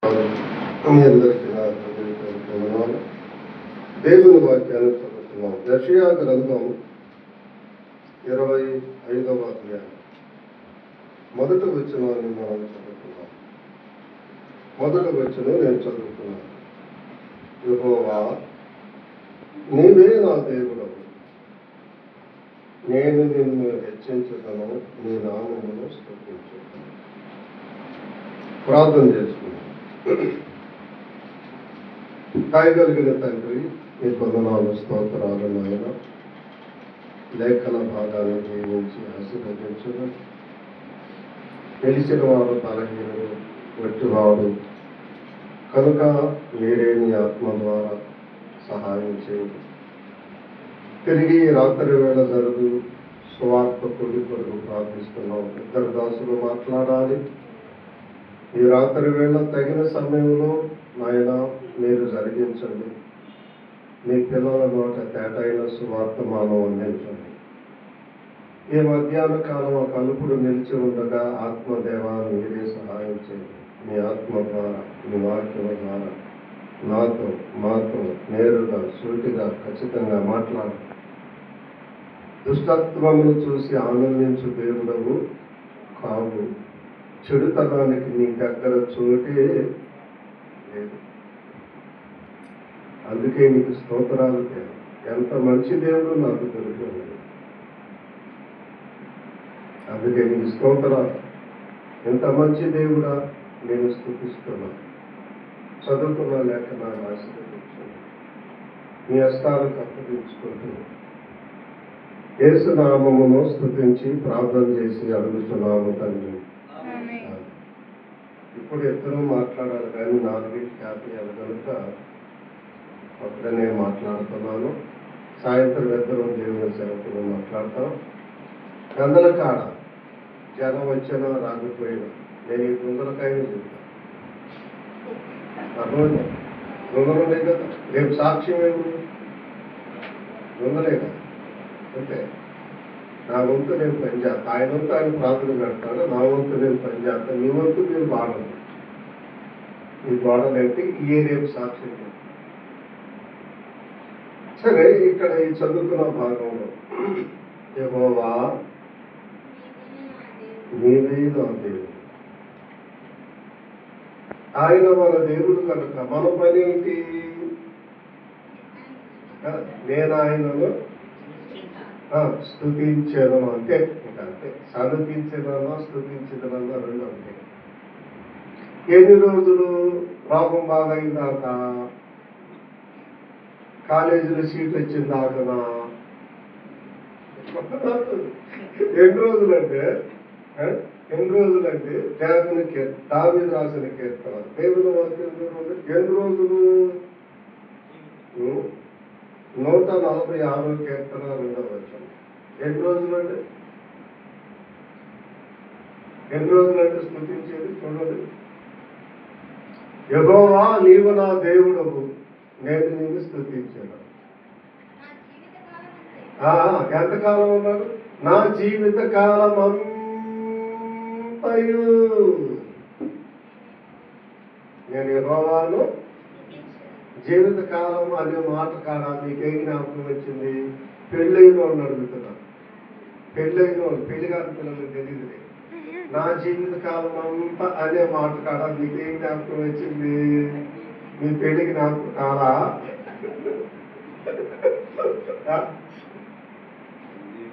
మీ అందరికీ నా హృదయపూర్వకమైన దేవుని వాక్యాన్ని చదువుతున్నాం. యెషయా గ్రంథం 25వ అధ్యాయం మొదటి వచనాన్ని మనం చదువుతున్నాం. మొదటి వచనం నేను చదువుతున్నాను. యెహోవా, నీవే నా దేవుడవు, నేను నిన్ను హెచ్చించదను, నీ నామమును స్తుతించదను. ప్రార్థన చేసుకున్నాను. కాయగలిగిన తండ్రి, మీ వందనాలు, స్తోత్రాలు నాయన. లేఖన భాగాన్ని జీవించి ఆశీర్వదించడం, తెలిసిన వారు బలహీనుడు వట్టివాడు కనుక మీరే మీ ఆత్మ ద్వారా సహాయం చేయండి. తిరిగి రాత్రి వేళ జరుగు సువార్త కొద్ది కొరకు ప్రార్థిస్తున్నాం. ఇద్దరు దాసులు మాట్లాడాలి. ఈ రాత్రి వేళ తగిన సమయంలో నాయన మీరు జరిగించండి. మీ పిల్లల నోట తేటైన సువార్తమానం అందించండి. ఈ మధ్యాహ్న కాలం ఆ కలుపుడు నిలిచి ఉండగా ఆత్మదేవా మీరే సహాయం చేయండి. మీ ఆత్మ ద్వారా, మీ వాక్యం ద్వారా నాతో, మాతో నేరుగా, సూటిగా, ఖచ్చితంగా మాట్లాడు. దుష్టత్వమును చూసి ఆనందించు దేవుడవు కావు. చెడుతనానికి నీ దగ్గర చోటే లేదు. అందుకే నీకు స్తోత్రాలు. ఎంత మంచి దేవుడు నాకు దొరికింది. అందుకే నీకు స్తోత్రాలు. ఎంత మంచి దేవుడా నేను స్తుతిస్తున్నా. చదువుకున్న లేఖనాన్ని ఆశీర్వదించండి. మీ హస్తాలకు అప్పగించుకుంటూ యేసు నామమును స్తుతించి ప్రార్థన చేసి అడుగుతున్నాము తండ్రి. ఇప్పుడు ఇద్దరు మాట్లాడాలి కానీ 4:50 కనుక అప్పుడే నేను మాట్లాడుతున్నాను. సాయంత్రం ఇద్దరు దేవుని సేవకులు మాట్లాడతాం. గందల కాడ జనం వచ్చినా రాకపోయినా నేను ఈ గుందలకాయని చెప్తాను. అర్థమైందా? గుందలే కదా, రేపు సాక్ష్యం ఏమి గుందలే కదా. అంటే నా వంతు నేను పనిచేస్తాను. ఆయన వంతు ఆయన ప్రార్థన పెడతాను, నా వంతు నేను పనిచేస్తాను. నీ వంతు మీరు బాడలు. ఈ బాడలు అంటే ఏ రేపు సాక్ష్యం. సరే, ఇక్కడ ఈ చదువుకున్న భాగంలో యెహోవా నీవే నా దేవుడు. ఆయన మన దేవుడు కనుక మన పని ఏంటి? నేను ఆయనను స్తుతించను అంటే ఇంకంతే. సన్నతించదన్నా స్తుతించదన్నా రెండు అంటే. ఎన్ని రోజులు రోగం బాగైందాక, కాలేజీలో సీట్ వచ్చిందాకనా? ఎన్ని రోజులంటే దేవుని దావీదు రాసిన కీర్తన, దేవుని వాక్యం ఎన్ని రోజులు? 146వ కీర్తన 2వ వచనం. ఎన్ని రోజులండి? ఎన్ని రోజులంటే స్తుతించేది? చూడండి. యెహోవా నీవు నా దేవుడవు, నేను నిన్ను స్తుతించాను. ఎంతకాలం ఉన్నాడు? నా జీవిత కాలం అంతయు నేను యెహోవాను. జీవిత కాలం అనే మాట కాడ మీకేం జ్ఞాపకం వచ్చింది? పెళ్ళైన వాళ్ళని అడుగుతున్నా. పెళ్ళైన వాళ్ళు, పెళ్లి కాని పిల్లలకు తెలియదు. నా జీవిత కాలం అంతా అనే మాట కాడ మీకేం జ్ఞాపకం వచ్చింది? మీ పెళ్లికి నాకు కాదా?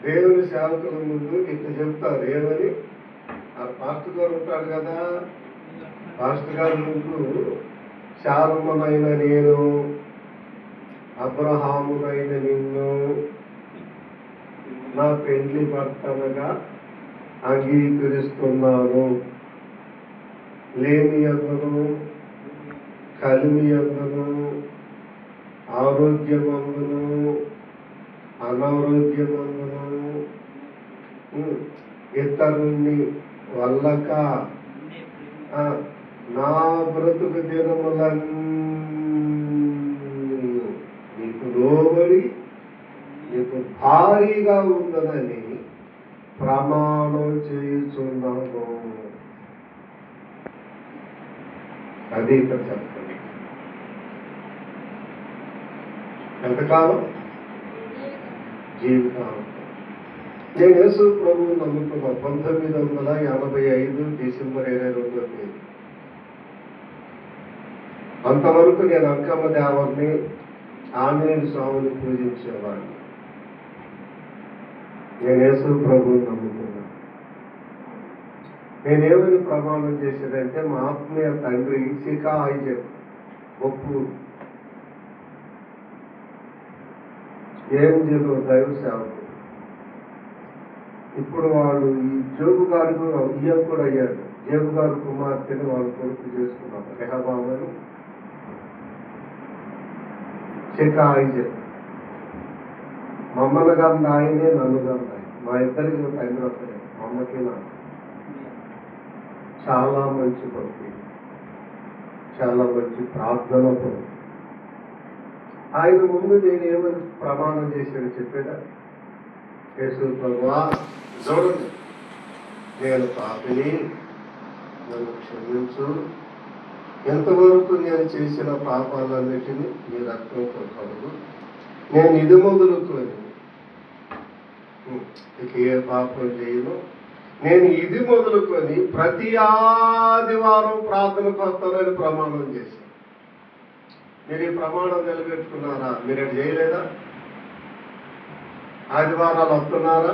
దేవుని సేవకుల ముందు ఇట్లా చెప్తారు. ఏమని? ఆ పాస్టర్ గారు ఉంటాడు కదా, పాస్టర్ గారి ముందు శారమ్మనైన నేను, అబ్రహామునైన నిన్ను నా పెండ్లి భర్తగా అంగీకరిస్తున్నాను. లేమి అందను, కలిమి అందను, ఆరోగ్యమందును, అనారోగ్యమందును, ఇతరుల్ని వల్లక నా బ్రతుకు దినములన్నీ నీకు లోబడి నీకు భారీగా ఉందని ప్రమాణం చేయుచున్నాను. అది ఇక్కడ చెప్పండి. ఎంతకాలం? జీవితాంతం. నేను యేసు ప్రభువు నమ్ముకున్న 1985 డిసెంబర్ 22వ తేదీ. అంతవరకు నేను అంకమ్మ దేవతని, ఆంజనేయ స్వామిని పూజించేవాడిని. నేను యేసు ప్రభువుని నమ్ముకున్నా. నేనేమని ప్రమాణం చేసేదంటే, మా ఆత్మీయ తండ్రి సికా ఐజక్ ఒప్పు ఏంజలో దైవ సేవకు. ఇప్పుడు వాళ్ళు ఈ జోబు గారు ఇయ్యం కూడా అయ్యాడు. జేబు గారు కుమార్తెని వాళ్ళు కొడుకు చేసుకున్నారు. రెహబాబని సికా ఐజక్. మమ్మల్ని గారిని ఆయనే, నన్ను గారిని ఆయన. మా ఇద్దరికి తండ్రి ఒకటే, మమ్మకి నాకు. చాలా మంచి భక్తి, చాలా మంచి ప్రార్థన భక్తి. ఆయన ముందు నేను ఏమని ప్రమాణం చేశాను చెప్పేదా? యేసు ప్రభువా, చూడండి, నేను పాపిని, నన్ను క్షమించు. ఎంతవరకు నేను చేసిన పాపాలన్నిటినీ మీ రక్తంతో కడుగు. నేను ఇది మొదలుకొని ఇక ఏ పాపం చేయను. నేను ఇది మొదలుకొని ప్రతి ఆదివారం ప్రార్థనకు వస్తానని ప్రమాణం చేశాను. మీరు ఈ ప్రమాణం నిలబెట్టుకున్నారా? మీరు అది చేయలేదా? ఆదివారాలు వస్తున్నారా?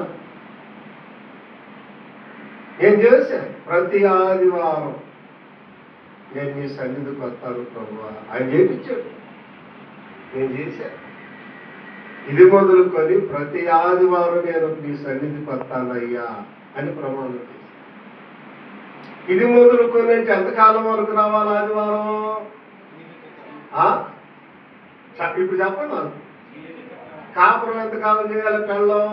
ఏం చేశాను? ప్రతి ఆదివారం నేను మీ సన్నిధికి వస్తాను ప్రభువా. ఆయన చేయించాడు, నేను చేశాను. ఇది మొదలుకొని ప్రతి ఆదివారం నేను మీ సన్నిధికి వస్తానయ్యా అని ప్రమాణం చేశాను. ఇది మొదలుకొని అంటే ఎంతకాలం వరకు రావాలి ఆదివారం? ఇప్పుడు చెప్పండి నాకు. కాపురం ఎంతకాలం చేయాలి? పెళ్ళం.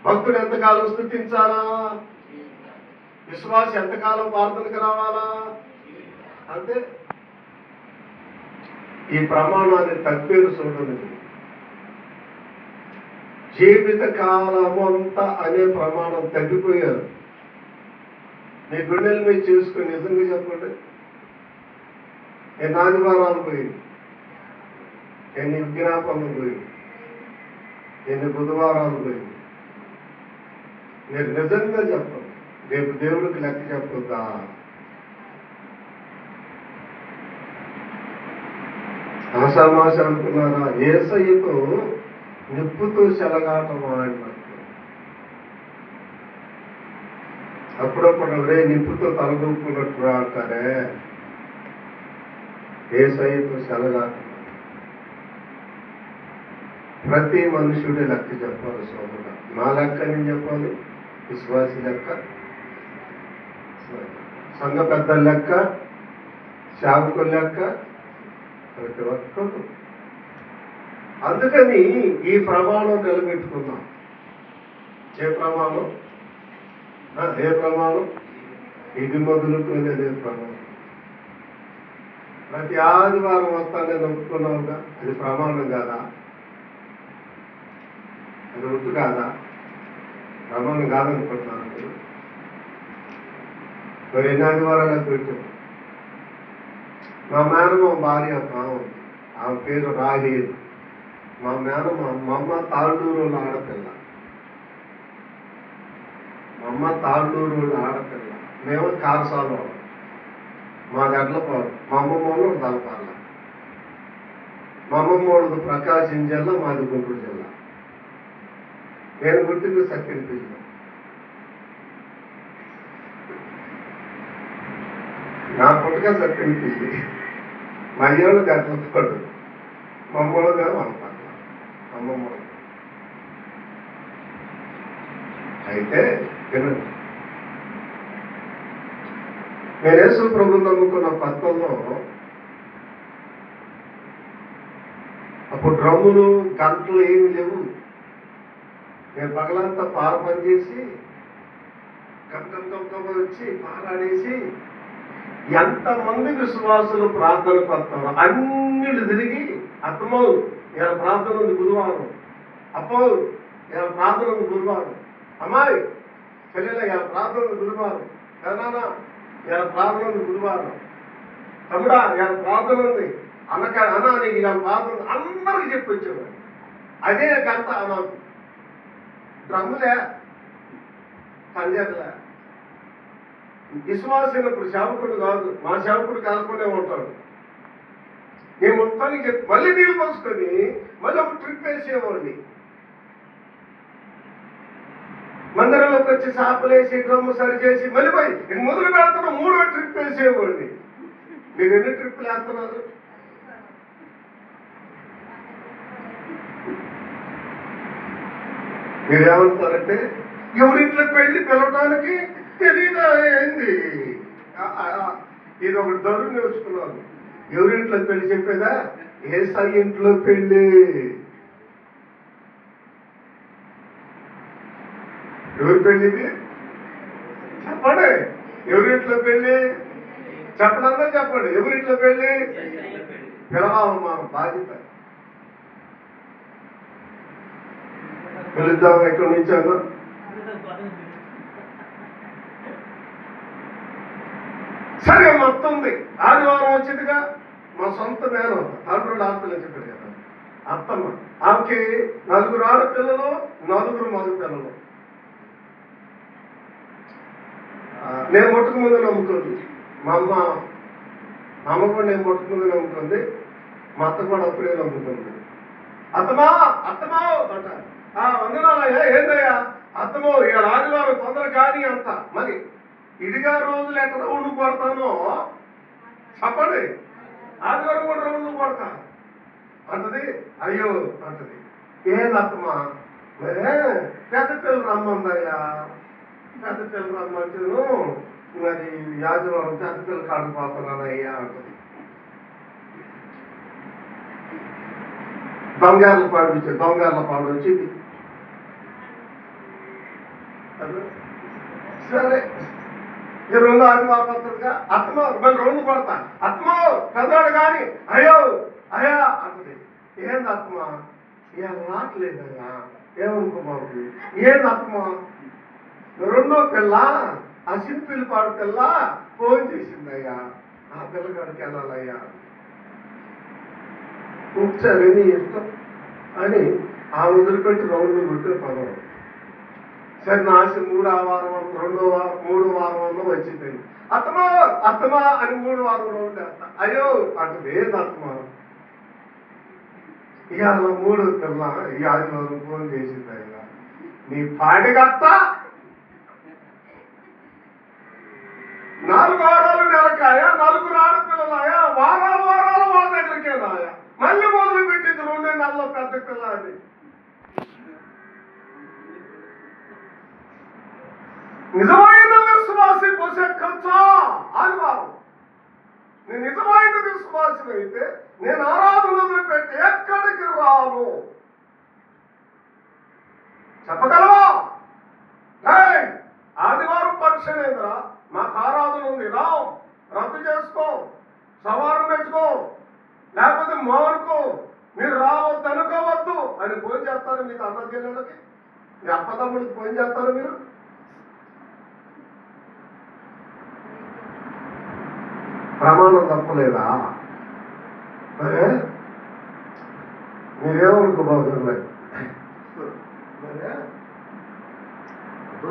భక్తుడు ఎంతకాలం స్థుతించాలా? విశ్వాసం ఎంతకాలం ప్రార్థనకు రావాలా? అంతే. ఈ ప్రమాణాన్ని తప్పేరు చూడండి. జీవిత కాలమంతా అనే ప్రమాణం తగ్గిపోయారు. మీ గుండెలు మీరు చూసుకుని నిజంగా చెప్పండి, ఎన్ని ఆదివారాలు పోయింది, ఎన్ని విజ్ఞాపనలు పోయింది, ఎన్ని బుధవారాలు పోయింది. మీరు నిజంగా చెప్పండి, రేపు దేవుడికి లెక్క చెప్పొద్దా? ఆషామాష అనుకున్నారా? యేసయ్యతో నిప్పుతో చెలగాటం ఆడినట్టు. అప్పుడప్పుడు రే నిప్పుతో తలదూపుకున్నట్టు అంటారే. యేసయ్యతో చెలగాటం. ప్రతి మనుషుడి లెక్క చెప్పాలి సోదరుడు. నా లెక్క నేను చెప్పాలి, విశ్వాసి లెక్క, సంఘ పెద్దల లెక్క, సేవకుల లెక్క, ప్రతి ఒక్కరు. అందుకని ఈ ప్రమాణం నిలబెట్టుకున్నాం. ఏ ప్రమాణం? ఏ ప్రమాణం? ఇది మొదలుకోలేదే ప్రమాణం. ప్రతి ఆదివారం వస్తానని ఒప్పుకున్నావుగా, అది ప్రమాణం కాదా? అది ఒట్టు కాదా? ప్రమాణం కాదనుకుంటున్నాను. మరి ఎన్ని ఆదివారాలకు పెట్టాం? మా మేనమ్మ భార్య ఆమె పేరు రాహేల్. మా మేనమ్మ మా అమ్మ తాళ్ళూరు ఆడపిల్ల. మా అమ్మ తాళ్ళూరు ఆడపిల్ల. మేము కారసాలు, మా గడ్లపాడు. మా అమ్మమ్మ వాళ్ళు దళపాల. మా అమ్మమ్మ వాళ్ళది ప్రకాశం జిల్లా, మాది గుంటూరు జిల్లా. నేను పుట్టింది సత్యనపల్లి. నా పుట్టుక సత్యనపల్లి. మా అయ్యోళ్ళు గడ్లపాడు, మా అమ్మలో గారు వనపాల. అమ్మమ్మ అయితే వినండి, నేను యేసు ప్రభువుని నమ్ముకున్న కొత్తలో అప్పుడు డ్రమ్ములు గంటలు ఏమి లేవు. నేను పగలంతా పార పని చేసి గంటం వచ్చి పారాడేసి ఎంతమంది విశ్వాసులు ప్రార్థనకు వస్తారో అన్నిళ్ళు తిరిగి అత్తమో ఇలా ప్రార్థన ఉంది గురువారం, అప్పో ఇలా ప్రార్థన ఉంది గురువారం, అమ్మాయి చెల్లెల ఇలా ప్రార్థన ఉంది గురువారం, నాన్న ఇలా ప్రార్థన ఉంది గురువారం, తమ్ముడా ఇలా ప్రార్థన ఉంది అన్న నీకు ఇలా ప్రార్థన ఉంది అందరికి చెప్పి వచ్చేవాడు. అదే గంట నాకు డ్రమ్ములే కంజర్లే. విశ్వాసైనప్పుడు సేవకుడు కాదు, మా సేవకుడు కలుపుకునే ఉంటాడు. నేను మొత్తానికి చెప్పి మళ్ళీ నీళ్ళు పోసుకొని మళ్ళీ ఒక ట్రిప్ వేసేవాడిని. మందిరంలోకి వచ్చి చేపలేసి డ్రమ్ము సరి చేసి మళ్ళీ పోయి మొదలు పెడతాను 3వ ట్రిప్ వేసేవాడిని. మీరు ఎన్ని ట్రిప్పులు వేస్తున్నారు? మీరేమంటారంటే ఎవరింట్లో పెళ్లి పిలవడానికి తెలీదా ఏంది? ఇది ఒకటి దొరుకు నేర్చుకున్నాను. ఎవరింట్లో పెళ్లి చెప్పేదా? ఏసై ఇంట్లో పెళ్లి. ఎవరి పెళ్లిది చెప్పండి. ఎవరింట్లో పెళ్లి చెప్పండి, అందరూ చెప్పండి. ఎవరింట్లో పెళ్లి? పిలవాలి, మా బాధ్యత. పిలుద్దాం ఎక్కడి నుంచి అన్నా. సరే మొత్తం ఉంది. ఆదివారం వచ్చిందిగా మా సొంత మేనం తండ్రులు ఆడపిల్లలు చెప్పారు కదా అత్తమ్మ. ఆమెకి 4 ఆడపిల్లలు 4 మగ పిల్లలు. నేను మొట్టకు ముందు నమ్ముతుంది మా అమ్మ కూడా నేను మొట్టకు ముందు నమ్ముతుంది. మా అత్త కూడా అప్పుడే నమ్ముతుంది. అత్తమా అత్తమా అంట. వందనాలయ్యా. ఏందయ్యా? అత్తమో ఇక ఆదివారం తొందర కానీ అంత మరి ఇదిగా రోజులు ఎక్కడ రౌండ్ కొడతానో చెప్పండి. ఆదివారం కూడా రౌండ్ కొడతా అంటది. అయ్యో అంటది. ఏందత్తమా? మరే పెద్ద పిల్లలు రమ్మందయ్యా. పెద్ద పిల్లలు రమ్మంటేను మరి ఆదివారం పెద్ద పిల్లలు కాడిపోతున్నానయ్యా అంటది. దొంగర్ల పాడు వచ్చింది. సరే ఈ 2వ ఆదివారం వస్తుందిగా అత్తమో మళ్ళీ 2 కొడతా. అత్తమో పెద్దవాడు కానీ అయ్యో అయ్యా అంటది. ఏంది అత్తమా? ఇవాళ రావట్లేదయ్యా. ఏమనుకో బాబు. ఏంది అత్తమా? 2వ పిల్ల ఆ సింపిల్ పాడు పిల్ల ఫోన్ చేసిందయ్యా. ఆ పిల్లగాడికి వెళ్ళాలయ్యా. సరే నీ ఇష్టం అని ఆ వదిలిపెట్టి రౌండ్లు కొట్టిన పదం. సరే నా ఆశ 3వ వారం 3వ వారం వచ్చింది. అత్తమా అత్తమా అని 3వ వారం రౌండ్ వేస్తా. అయ్యో అంటది. ఏది అత్తమా? ఇవాళ 3వ పిల్ల ఈ ఆదివారం ఫోన్ చేసింది అయ్యా. నీ పాడిగత్త 4 వారాలు నెలకాయా, 4 ఆడపిల్లలాయా, వారాలు వాళ్ళ దగ్గరికేనాయా. మళ్ళీ మొదలు పెట్టింది 2 నెలల్లో పెద్ద పిల్ల అని. నిజమైన విశ్వాసి పోసెక్కచ్చా ఆదివారం. నేను నిజమైన విశ్వాసి అయితే నేను ఆరాధనలు పెట్టి ఎక్కడికి రాను చెప్పగలవా? ఆదివారం ఫంక్షన్ ఏందిరా? మాకు ఆరాధన ఉంది, రద్దు చేసుకో, సవారం పెట్టుకో, లేకపోతే మానుకో, మీరు రావద్దు అనుకోవద్దు అని ఫోన్ చేస్తారు. మీకు అన్నగిళ్ళకి మీ అప్పతమ్ముడికి ఫోన్ చేస్తారు. మీరు ప్రమాణం తప్పలేదా? మరే మీరేమనుకో బాగుంది. మరే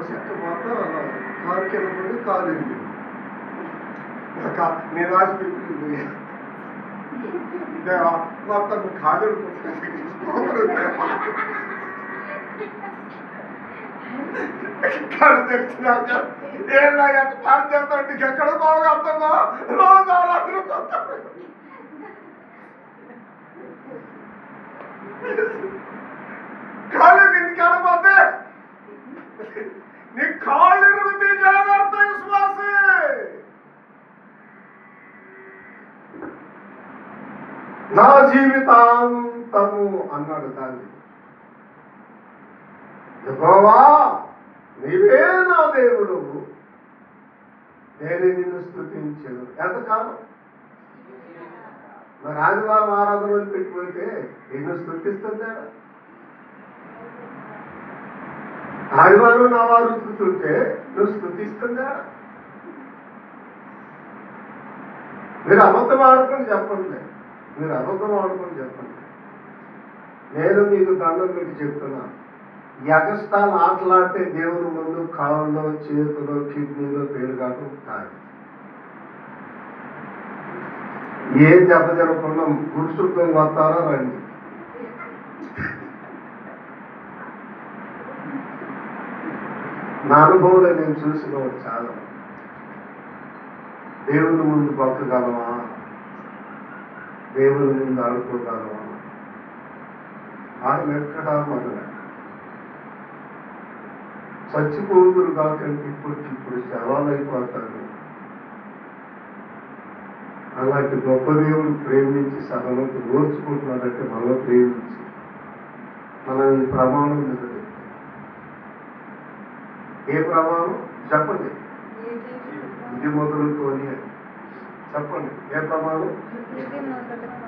చెట్టు మాత్రం కారు కింద పడి కాలు ఇరిగింది. నేను ఆశపెట్టి మొత్తం కాలు కళ్ళు తెచ్చినాక ఏళ్ళ పాడు చేస్తా ఎక్కడ పోగలుగుతామో రోజు వాళ్ళందరూ కాళ్ళు కిందికి వెళ్ళిపోతే నీ కాళ్ళు ఇరుగుతే జాగ్రత్త విశ్వాసే. నా జీవితాంతము అన్నాడు దాన్ని. యెహోవా నీవే నా దేవుడు, నేను నిన్ను స్తుతించను. ఎంతకాలం? మరి ఆదివారం ఆరాధనలు పెట్టిపోతే నిన్ను స్తుతిస్తుందా? ఆదివారం నా వారు ఉతుకుతుంటే నువ్వు స్తుతిస్తుందా? మీరు అబద్ధం ఆడుకొని చెప్పండి, మీరు అబద్ధం ఆడుకొని చెప్పండి. నేను మీకు దండం పెట్టి చెప్తున్నా, ఎగస్టాల్ ఆటలాడితే దేవుని ముందు కాళ్ళలో చేతిలో కిడ్నీలో పేరు కావటం కాదు. ఏ దెబ్బ తినకుండా గురుశుద్ధం వస్తారా రండి. నా అనుభవంలో నేను చూసిన వాడు చాలా. దేవుని ముందు బతకగలమా, దేవుని ముందు ఆడుకోగలమా, ఆయన ఎక్కడ మొదల చచ్చిపోదురు కాకంటే ఇప్పుడు శవాలు అయిపోతారు. అలాంటి గొప్ప దేవుడు ప్రేమించి సహనంతో ఓర్చుకుంటున్నాడంటే మనలో ప్రేమించి మనం ఈ ప్రమాణం నిలబెట్టాం. ఏ ప్రమాణం చెప్పండి, ఇది మొదలుకొని చెప్పండి. ఏ ప్రమాణం?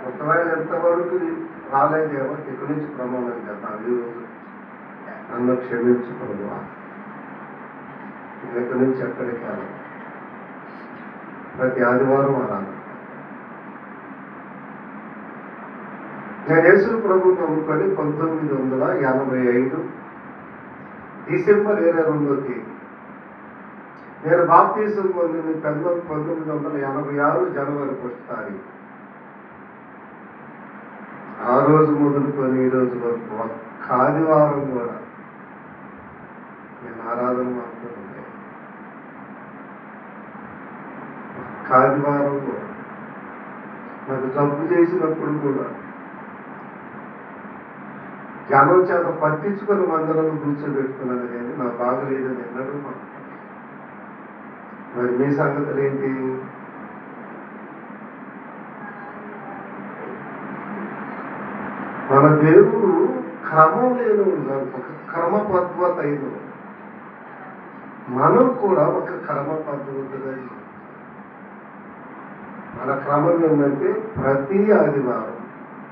ఒకవేళ ఎంతవరకు రాలేదేమో ఇక్కడి నుంచి ప్రమాణం చేద్దాం. ఈరోజు నన్ను క్షమించుకోవా, ఇక్కడి నుంచి ఎక్కడికి వెళ్ళాలి. ప్రతి ఆదివారం ఆరాధన. నేను యేసు ప్రభువు నమ్ముకొని 1985 డిసెంబర్ 22వ తేదీ నేను బాప్తీసం పొందింది 1986 జనవరి 1వ తారీఖు. ఆ రోజు మొదలుకొని ఈ రోజు వరకు ఒక్క ఆదివారం కూడా నేను ఆరాధన మాత్రమే. ఒక్క ఆదివారం కూడా నాకు జబ్బు చేసినప్పుడు కూడా జనం చేత పట్టించుకొని మందిరంలో కూర్చోబెట్టుకున్నది కానీ నాకు బాగలేదని ఎన్నడూ మాట్లాడారు. మరి మీ సంగతులు ఏంటి? మన దేవుడు క్రమం లేనివాడు కాదు, ఒక క్రమ పద్ధతి అయిన. మనం కూడా ఒక క్రమ పద్ధతిగా మన క్రమం ఏంటంటే ప్రతి ఆదివారం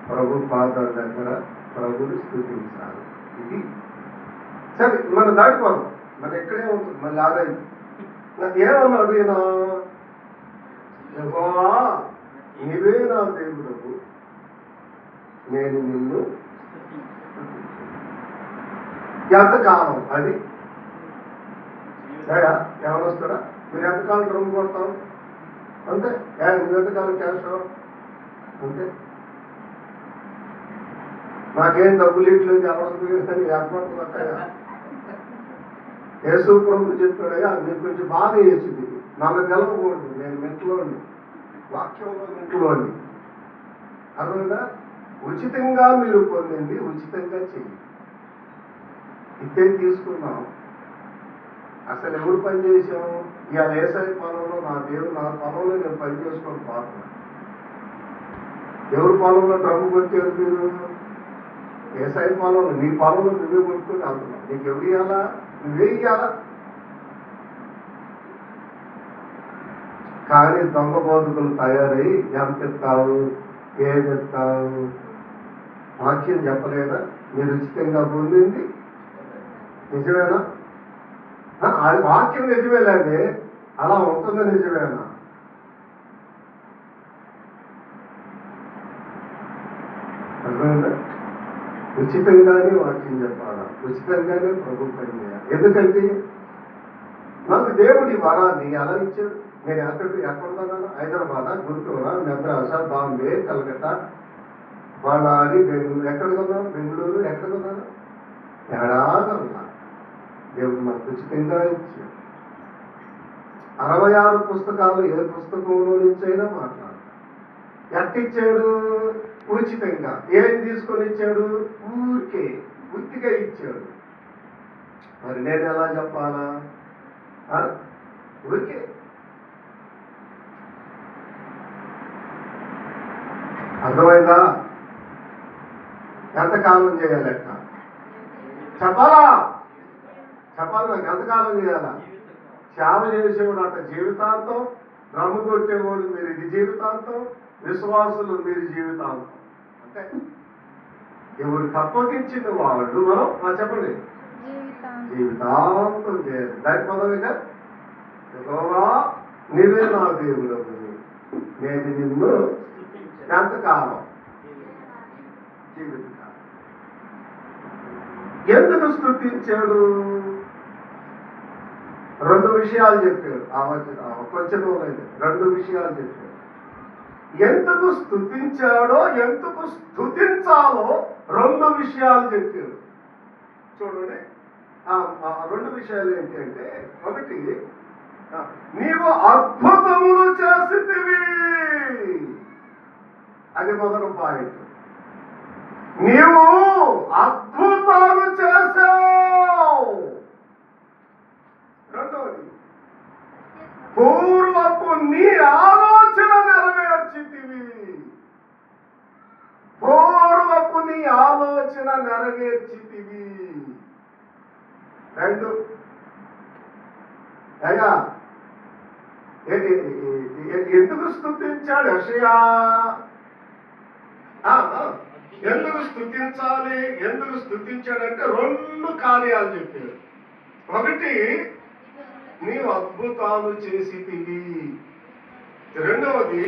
ప్రభు పాదాల దగ్గర ప్రభుని స్థుతించాలి. ఇది సరే, మన దాటిపోదాం, మన ఎక్కడే ఉంటుంది. మళ్ళీ ఆరాయి నాకు ఏమన్నాడు ఈయన, యెహోవా నీవే నా దేవుడవు, నేను నిన్ను ఎంతకాలం అది ఏమని వస్తాడా? మీరు ఎంతకాలం డ్రమ్ కొడతావు అంతే, నువ్వు ఎంతకాలం క్యాష్ అంతే. నాకేం డబ్బులు ఇట్లేదు ఎవరికి ఏర్పడుతుందా? యేసు ప్రభు చెప్పాడయ్యా, నీకు కొంచెం బాధ వేసింది, నన్ను గెలవకూడదు, నేను మెంట్లోని వాక్యంలో మెంట్లోని. అర్థమైందా? ఉచితంగా మీరు పొందింది ఉచితంగా చెయ్యి. ఇదే తీసుకున్నాం. అసలు ఎవరు పని చేసాము? ఇవాళ ఏసై పొలంలో నా దేవుడు నా పొలంలో నేను పని చేసుకొని పోతున్నా. ఎవరు పొలంలో డ్రమ్ము కొట్టారు మీరు? ఏసై పొలంలో, నీ పొలంలో నువ్వే కొట్టుకొని వెళ్తున్నావు. నీకు ఎవరు ఇవ్వాలా? నువ్వే ఇవ్వాలా? కానీ దొంగ బోధకులు తయారై ఎంత ఇస్తావు, ఏమి ఇస్తావు? వాక్యం చెప్పలేదా? మీరు ఉచితంగా పొందింది నిజమేనా? అది వాక్యం నిజమేలేండి, అలా ఉంటుంది నిజమేనా? అర్థమైందా? ఉచితంగానే వాక్యం చెప్పాలా, ఉచితంగానే ప్రభు పని చేయాలి. ఎందుకంటే నాకు దేవుడి వరాన్ని ఎలా ఇచ్చాడు? నేను ఎక్కడున్నాను? హైదరాబాద్, గుంటూరు, మద్రాస, బాంబే, కలకత్తా, బళ్ళారి, బెంగళూరు. ఎక్కడికొన్నాను? బెంగళూరు. ఎక్కడికొన్నాను? ఎడాగా ఉన్నా. దేవుడు నాకు ఉచితంగా ఇచ్చాడు. 66 పుస్తకాలు ఏ పుస్తకంలో నుంచైనా మాట్లాడు. ఎట్టిచ్చాడు? ఉచితంగా. ఏం తీసుకొని ఇచ్చాడు? ఊరికే ఉత్తిగా ఇచ్చాడు. మరి నేను ఎలా చెప్పాలా? ఊరికే. అర్థమైందా? ఎంతకాలం చేయాలి? ఎట్లా చెప్పాలా? చెప్పాలి. నాకు ఎంతకాలం చేయాలా? సేవ చేసేవాడు అట్ట జీవితాంతం, డ్రమ్ము కొట్టేవాడు మీరు ఇది జీవితాంతం, విశ్వాసులు మీరు జీవితాంతం. అంటే ఎవరికి అప్పగించిన వాళ్ళు మనం చెప్పండి జీవితాంతం చేయాలి. దాని పదవిగా యెహోవా నీవే నా దేవుడవు, నేను నిన్ను ఎంతకాలం జీవితకాలం ఎందుకు స్తుతించాడు? రెండు విషయాలు చెప్పాడు. కొంచెం రెండు విషయాలు చెప్పాడు. ఎందుకు స్తుతించాడో, ఎందుకు స్తుతించాలో రెండు విషయాలు చెప్పాడు. చూడండి, రెండు విషయాలు ఏంటి అంటే, ఒకటి, నీవు అద్భుతములు చేసితివి. అది మొదటి పాయింట్. నీవు అద్భుతాలు చేశావు. రెండవది, పూర్వపు నీ ఆలోచన నెరవేర్చితివి. పూర్వపు నీ ఆలోచన నెరవేర్చితివి. రెండు, అయ్యా ఎందుకు స్తుతించాడు యెషయా? ఎందుకు స్తుతించాలి, ఎందుకు స్తుతించాడంటే రెండు కార్యాలు చెప్పాడు. ఒకటి, నీవు అద్భుతాలు చేసితివి. రెండవది,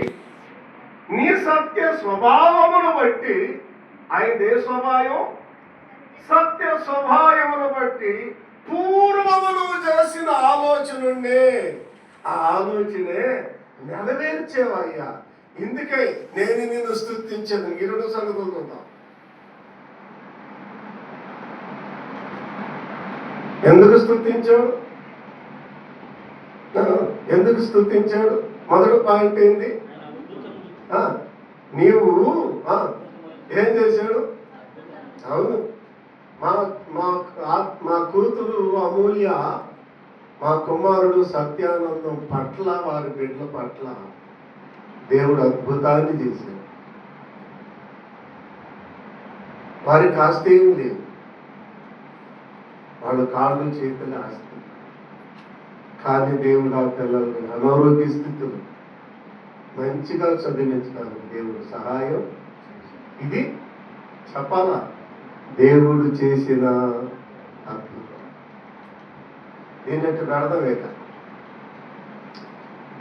నీ సత్య స్వభావమును బట్టి, ఆయనదే స్వభావం, సత్య స్వభావమును బట్టి పూర్వమును చేసిన ఆలోచనుండే ఆ ఆలోచనే నెరవేర్చేవయ్యా. ఇందుకే నేను నిన్ను స్తుతించాను. ఈ రెండు సంగతులు చూద్దాం. ఎందుకు స్తుతించాడు? ఎందుకు స్తుతించాడు? మొదటి పాయింట్ ఏంటి? నీవు ఏం చేశాడు? అవును, మా కూతురు అమూల్య, మా కుమారుడు సత్యానందం పట్ల, వారి బిడ్డల పట్ల దేవుడు అద్భుతాన్ని చేశాడు. వారికి ఆస్తి ఏమి లేదు, వాళ్ళ కాళ్ళు చేతులు ఆస్తి. కానీ దేవుడు ఆ పిల్లల్ని అనారోగ్య స్థితులు మంచిగా చదివించడానికి దేవుడు సహాయం. ఇది చెప్పాలా? దేవుడు చేసిన అద్భుతం. దీనికి అర్థమేక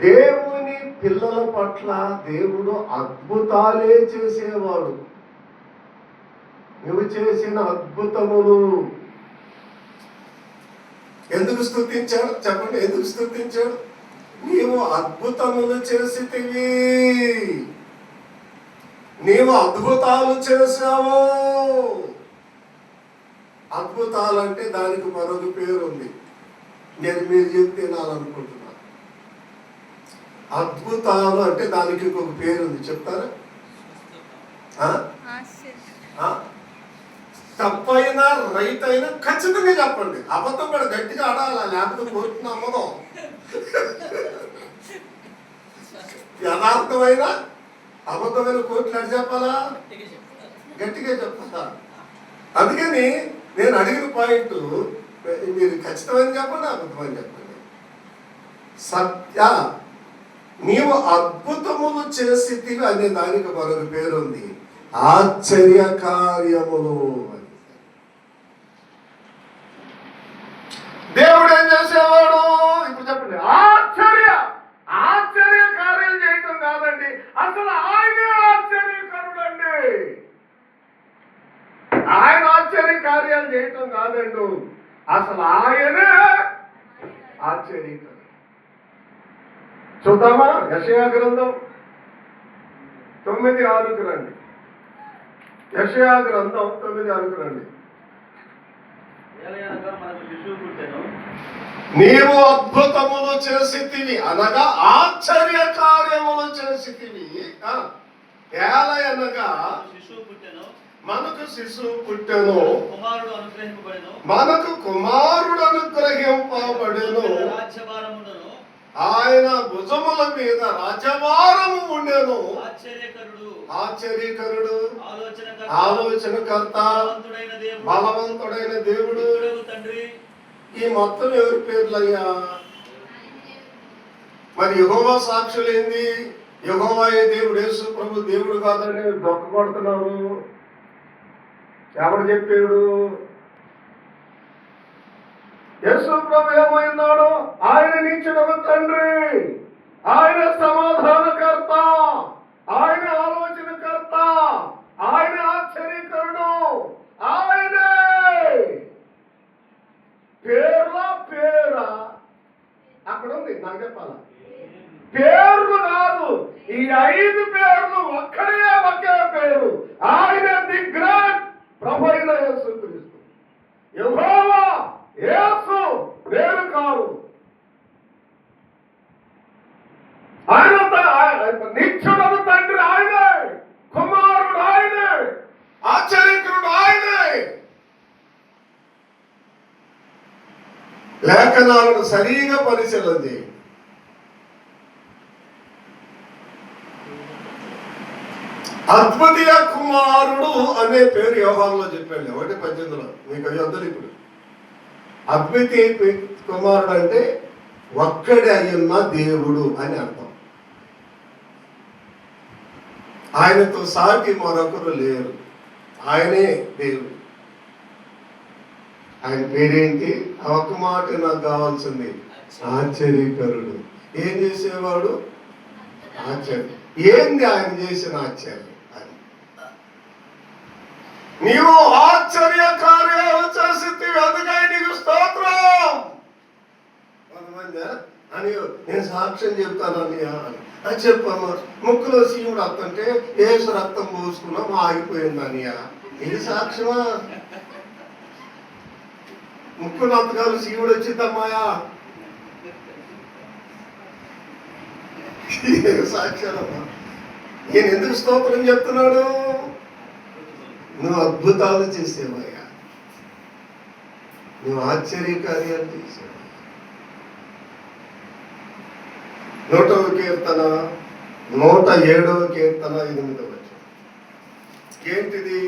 దేవుని పిల్లల పట్ల దేవుడు అద్భుతాలే చేసేవాడు. నువ్వు చేసిన అద్భుతములు ఎందుకు స్తుతించాడు? చెప్పండి, ఎందుకు స్తుతించాడు? నీవు అద్భుతములు చేసితివి. నీవు అద్భుతాలు చేసావు. అద్భుతాలంటే దానికి మరొక పేరు ఉంది. నేను మీరు చెప్తే నాలనుకుంటున్నా. అద్భుతాలు అంటే దానికి ఇంకొక పేరు ఉంది, చెప్తారా? తప్పైనా రైట్ అయినా ఖచ్చితంగా చెప్పండి. అబద్ధం కూడా గట్టిగా ఆడాలా, లేకపోతే కోరుతున్న అమ్మదం. యథార్థమైన అబద్ధమైన కోర్టులు అడి చెప్పాలా, గట్టిగా చెప్పాలా? అందుకని నేను అడిగిన పాయింట్ మీరు ఖచ్చితమైన చెప్పండి, అబద్ధమని చెప్పండి. సత్య, నీవు అద్భుతములు చేసితివి అనే దానికి మరొక పేరు ఉంది, ఆశ్చర్య కార్యములు. దేవుడు ఏం చేసేవాడు? ఇప్పుడు చెప్పండి. ఆశ్చర్య కార్యాలు చేయటం కాదండి, అసలు ఆయనే ఆశ్చర్యకరుడండి. ఆయన ఆశ్చర్య కార్యాలు చేయటం కాదండు, అసలు ఆయనే ఆశ్చర్యకరుడు. చూద్దామా? యెషయా గ్రంథం 9:6 రండి. యెషయా గ్రంథం 9:6 రండి. నీవు అద్భుతములు చేసితివి అనగా ఆశ్చర్య కార్యములు చేసితివి. ఏలయనగా మనకు శిశువు పుట్టెను, మనకు కుమారుడు అనుగ్రహింపబడెను, ఆయన భుజముల మీద రాజభారము ఉండెను. ఆశ్చర్యకరుడు, ఆలోచనకర్త, బలవంతుడైన దేవుడు. ఈ మొత్తం ఎవరి పేర్లయ్యా? మరి యెహోవా సాక్షులేంది? యెహోవా దేవుడు, యేసు ప్రభు దేవుడు కాదని దొక్క కొడుతున్నారు. ఎవడు చెప్పాడు? యేసు ప్రభు ఏమైనాడు? ఆయన నీచుడకు తండ్రి, ఆయన సమాధానకర్త, ఆయన ఆలోచనకర్త, ఆయన ఆశ్చర్యకరుడు, ఆయనే. పేరా అక్కడ ఉంది, నాకు చెప్పాలా? పేర్లు కాదు, ఈ 5 పేర్లు ఒకే పేరు. ఆయన ది గ్రేట్ ప్రభు అయిన యేసుక్రీస్తు. యెహోవా, యేసు పేరు కాదు. ఆయన నిత్యుడగు తండ్రి ఆయనే, కుమారుడు ఆయనే, ఆశ్చర్యకరుడు ఆయనే. లేఖనాలను సరిగా పరిశీలన చేయి. అద్వితీయ కుమారుడు అనే పేరు యోహానులో చెప్పాడు 1:18. మీకు అవి వద్దలు. ఇప్పుడు అద్వితీయ కుమారుడు అంటే ఒక్కడే అయ్యున్న దేవుడు అని అర్థం. ఆయనతో సాటి మరొకరు లేరు, ఆయనే దేవుడు. ఆయన పేరేంటి? ఆ ఒక్క మాట నాకు కావాల్సింది, ఆశ్చర్యకరుడు. ఏం చేసేవాడు? ఆశ్చర్యం. ఏంది ఆయన చేసిన ఆశ్చర్యం? నీవు ఆశ్చర్య కార్యాలు చేసి అందుకై నీకు స్తోత్రం. కొంతమంది అని నేను సాక్ష్యం చెప్తాను అన్నయ్య అని చెప్పమ్మా. ముక్కులో సీముడు వస్తుంటే ఏసు రక్తం పోసుకున్నాం ఆగిపోయింది అన్నయ్య. ఇది సాక్ష్యమా? ముక్కులు అంతకాలు సీముడు వచ్చిందమ్మాయా? సాక్ష్యాలమ్మా. నేను ఎందుకు స్తోత్రం చెప్తున్నాడు? నువ్వు అద్భుతాలు చేసేవయ్యా, నువ్వు ఆశ్చర్య కార్యాలు చేసేవా. 100వ కీర్తన 107వ కీర్తన 8వ వచనం. ఏంటిది?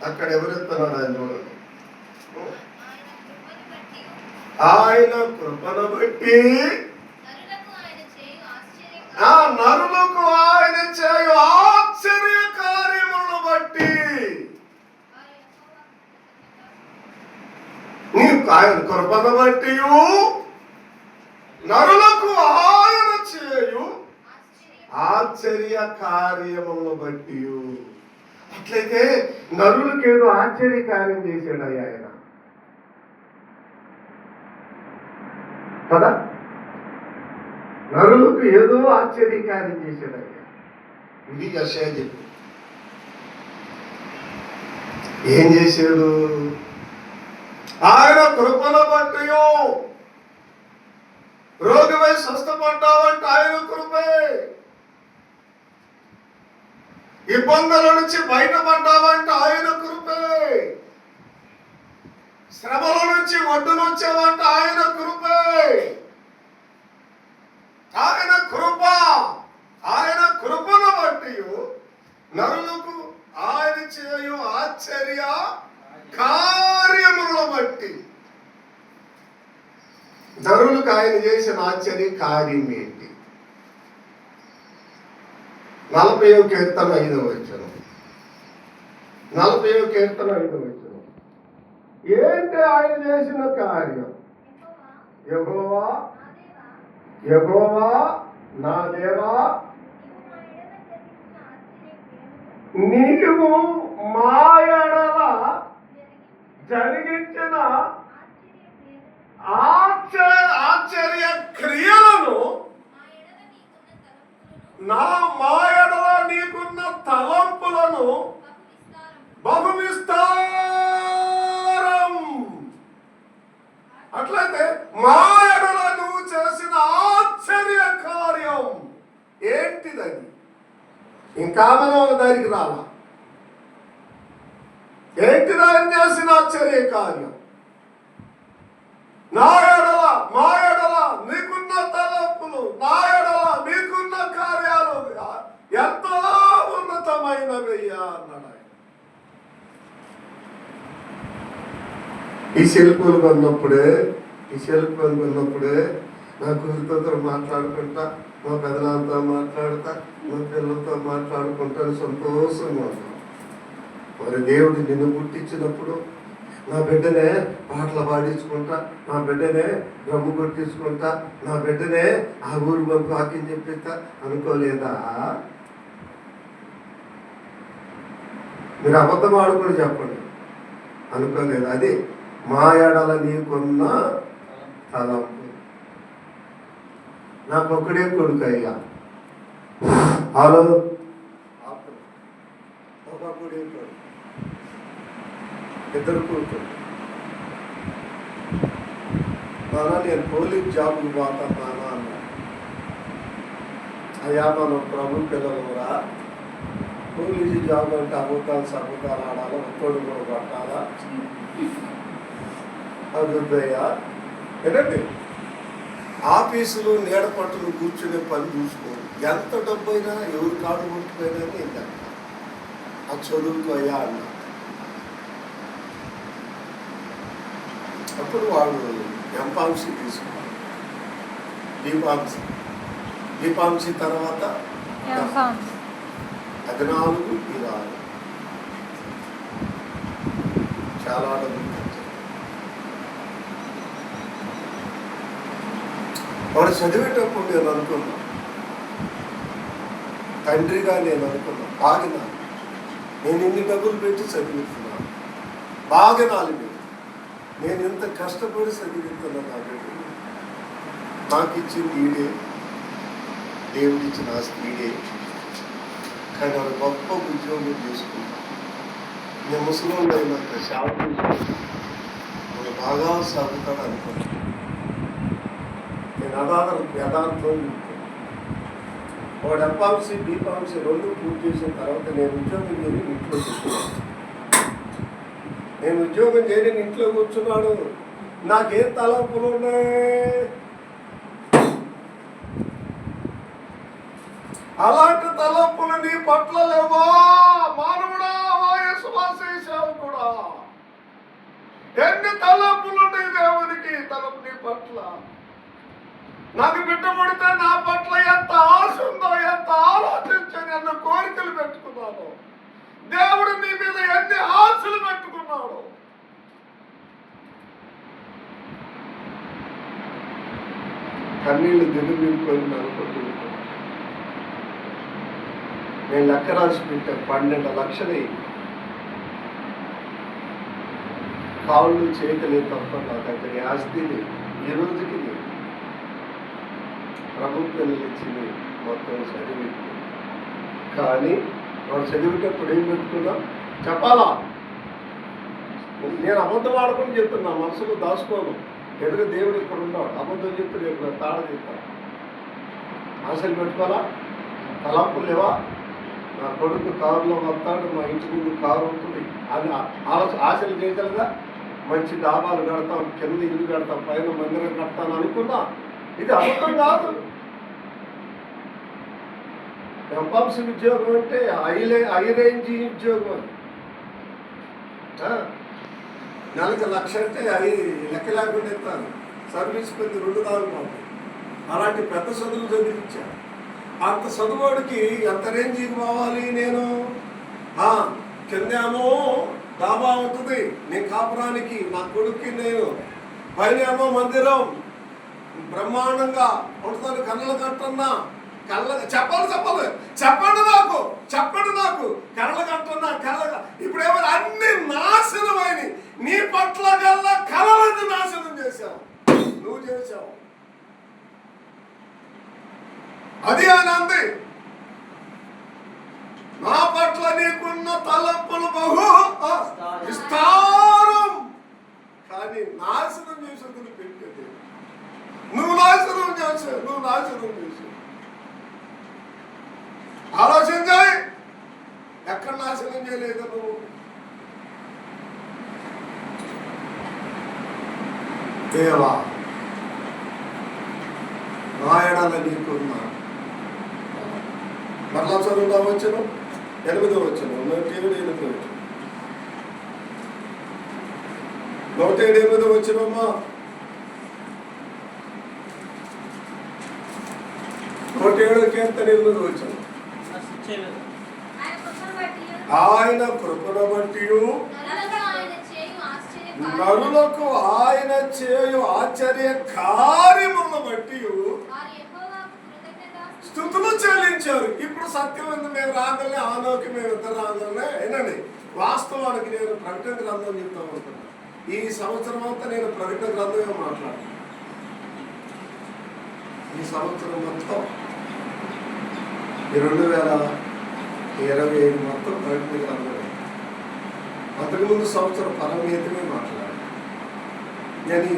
అక్కడ ఎవరెత్తున్నాడు? ఆయన చూడండి. ఆయన కృపను బట్టి నరులకు ఆయన చేయు ఆశ్చర్య కార్యములను బట్టి. ఆయన కృపను బట్టి నరులకు ఆయన చేయు ఆశ్చర్య కార్యములను బట్టి. అట్లయితే నరులకేదో ఆశ్చర్య కార్యం చేశాడు ఆయన కదా. నరులకు ఏదో ఆశ్చర్య కార్యం చేశాడు ఆయన. ఇది యెషయా చెప్పు. ఏం చేశాడు? ఆయన కృపను బట్టి. రోగిపై స్వస్థపడ్డావంటే ఆయన కృపే. ఇబ్బందుల నుంచి బయటపడ్డావంటే ఆయన కృపే. శ్రమల నుంచి ఒడ్డునొచ్చావంటే ఆయన కృపే. ఆయన కృప, ఆయన కృపను బట్టి నరులకు ఆయన చేయు ఆశ్చర్య కార్యములను బట్టి. నరులకు ఆయన చేసిన ఆశ్చర్య కార్యం ఏంటి? 40వ కీర్తన 5వ వచనం. 40వ కీర్తన 5వ వచనం. ఏంటి ఆయన చేసిన కార్యం? యెహోవా, యెహోవా నా దేవా, నీవు మా ఎడల జరిగించిన ఆశ్చర్య క్రియలను, మా ఎడల నీకున్న తలంపులను బహు విస్తారం. అట్లయితే మా ఎడల నువ్వు చేసిన ఆశ్చర్య కార్యం ఏంటిదని ఇంకా మనం దానికి రాలా. ఏంటిది ఆయన చేసిన ఆశ్చర్య కార్యం? నా ఎడల, మా ఎడల నీకున్న తలంపులు, నా ఎడల నీకున్న కార్యాలు ఎంతో ఉన్నతమైనవయ్యా అన్నాడు ఆయన. ఈ శిల్పులు కొన్నప్పుడే నా కూతురుతో మాట్లాడుకుంటా, మా పెదనాన్నతో మాట్లాడతా, మా పిల్లలతో మాట్లాడుకుంటా సంతోషంగా ఉన్నాం. మరి దేవుడు నిన్ను పుట్టించినప్పుడు నా బిడ్డనే పాటలు పాడించుకుంటా, నా బిడ్డనే డ్రమ్ము కొట్టించుకుంటా, నా బిడ్డనే ఆ ఊరు పంపి వాక్యం చెప్పిస్తా అనుకోలేదా? మీరు అబద్ధం ఆడుకొని చెప్పండి, అనుకోలేదు. అది మా ఎడల నీకున్న తలంపు. నాకు ఒక్కడే కొడుకు అయ్యా, హలో ఒకడే కొడుకు, ఇద్దరు కూతురు. నాన్న నేను పోలీస్ జాబ్కి పోతాను అన్నా. అయ్యా మనం ప్రభు పిల్లలురా, పోలీసు జాబ్ అంటే అబద్ధాలు ఆడాలా, ఒక్కడు కూడా పట్టాలా, అదుద్దయ్యా. ఏంటండి ఆఫీసులు నీడ పట్టులు కూర్చునే పని చూసుకో, ఎంత డబ్బు అయినా ఎవరు కాడు కొట్టుకుపోయినా నేను ఆ చదువుకు అయ్యా అన్నా. అప్పుడు వాడు ఎంపాంసీ తీసుకున్నాడు, దీపాంశి తర్వాత 14 ఇలా చాలా డబ్బులు. వాడు చదివేటప్పుడు నేను అనుకున్నా, తండ్రిగా నేను అనుకున్నా, బాగినా నేను ఇన్ని డబ్బులు పెట్టి చదివిస్తున్నాను, బాగినాలి నేను ఎంత కష్టపడి చదివిస్తున్నా. నా బిడ్డ నాకు ఇచ్చింది ఈడే, దేవుడిచ్చిన ఆస్తి ఈడే. కానీ వాడు గొప్ప ఉద్యోగం చేసుకుంటా, నేను ముసలింలో అయినంత సేవ వాడు బాగా సాగుతాడు అనుకున్నా. నేను యథార్థం వాడు ఎంపాంసీ బీపాంసీ 2 పూర్తి చేసిన తర్వాత నేను ఉద్యోగం చేరి ఇంట్లో కూర్చున్నాను. ఇంట్లో కూర్చున్నాడు. నాకేం తలంపులు ఉన్నాయి? అలాంటి తలంపులు నీ పట్ల లేవా మానవుడా? వాయసు కూడా ఎన్ని తలంపులు ఉన్నాయి దేవునికి తలంపు నీ పట్ల. నాకు బిడ్డ పుడితే నా పట్ల ఎంత ఆశ ఉందో, ఎంత ఆలోచించని ఎన్న కోరికలు పెట్టుకున్నాను. దేవుడు నీ మీద ఎన్ని ఆశలు పెట్టుకున్నాడు. కన్నీళ్ళు దిగులిపోయింది అనుకుంటున్నాను. నేను లెక్క రాసి పెట్టా 12 లక్షలు. కాళ్ళు చేతులే తప్ప నా దగ్గర ఆస్తి ఈ రోజుకి ప్రభుత్వం ఇచ్చింది మొత్తం చదివి. కానీ వాడు చదివేటప్పుడు ఏం పెట్టుకున్నా చెప్పాలా? నేను అబద్ధం ఆడుకుని చెప్తున్నా, మనసులో దాచుకోను. ఎదుగు దేవుడు ఇక్కడ ఉన్నాడు, అబద్ధం చెప్తే రేపు తాడ చెప్తాను. ఆశలు పెట్టుకోవాలా? తలంపులు లేవా? నా కొడుకు కారులో వస్తాడు, మా ఇంటి ముందు కారు ఉంటుంది అని ఆశలు చేయగలగా. మంచి డాబాలు కడతాం, కింద ఇల్లు కడతాం, పైన మందిరం కడతాను అనుకున్నా. ఇది అబద్ధం కాదు. ఎంపాంసీ ఉద్యోగం అంటే హై రేంజ్ ఉద్యోగం. నెలకు 1,00,000 అంటే లెక్క లేకుండా ఇస్తాను. సర్వీస్ కొద్ది 2 దాకా. అలాంటి పెద్ద చదువులు చదివించాను. అంత చదువుడికి ఎంత రేంజ్కి పోవాలి నేను? కిందేమో డాబా ఉంటుంది నేను కాపురానికి, నా కొడుక్కి నేను, పైనేమో మందిరం బ్రహ్మాండంగా ఉంటాను. కళ్ళ కట్టన్నా చెప్పండి నాకు కళ్ళ కట్టన్నా ఇప్పుడేమో అన్ని నాశనమైనవి. నీ పట్ల గల్లా కళలన్నీ నాశనం చేశావు, నువ్వు చేశావు. అది అని అంది. నా పట్ల నీకున్న తలంపులు బహు విస్తారం, కానీ నాశనం చేసేందుకు పెట్టేది నువ్వు నాశనం చేసావు. ఆలోచించాయి, ఎక్కడ నాశనం చేయలేదు నువ్వు. దేవా నా ఎడల నీకున్నా. మరలా చదువుతా వచ్చను 8వ వచనం 107 వచ్చినమ్మా. 107 కీర్తన 8వ వచనం. ఆయన కృపను బట్టి నరులకు ఆయన చేయు ఆశ్చర్య కార్యములను బట్టి స్తుతులు చెల్లించారు. ఇప్పుడు సత్యం ఉంది, మేము రాగలనే ఆలోకి మేము ఇద్దరు రాగలనే అయినండి. వాస్తవానికి నేను ప్రకటన గ్రంథం చెప్తా ఉంటున్నాను. ఈ సంవత్సరం అంతా నేను ప్రకటన గ్రంథమే మాట్లాడుతాను. ఈ సంవత్సరం మొత్తం 2025 మొత్తం ప్రకటన గ్రంథమే. అంతకుముందు సంవత్సరం పరమేతమే మాట్లాడాను. నేను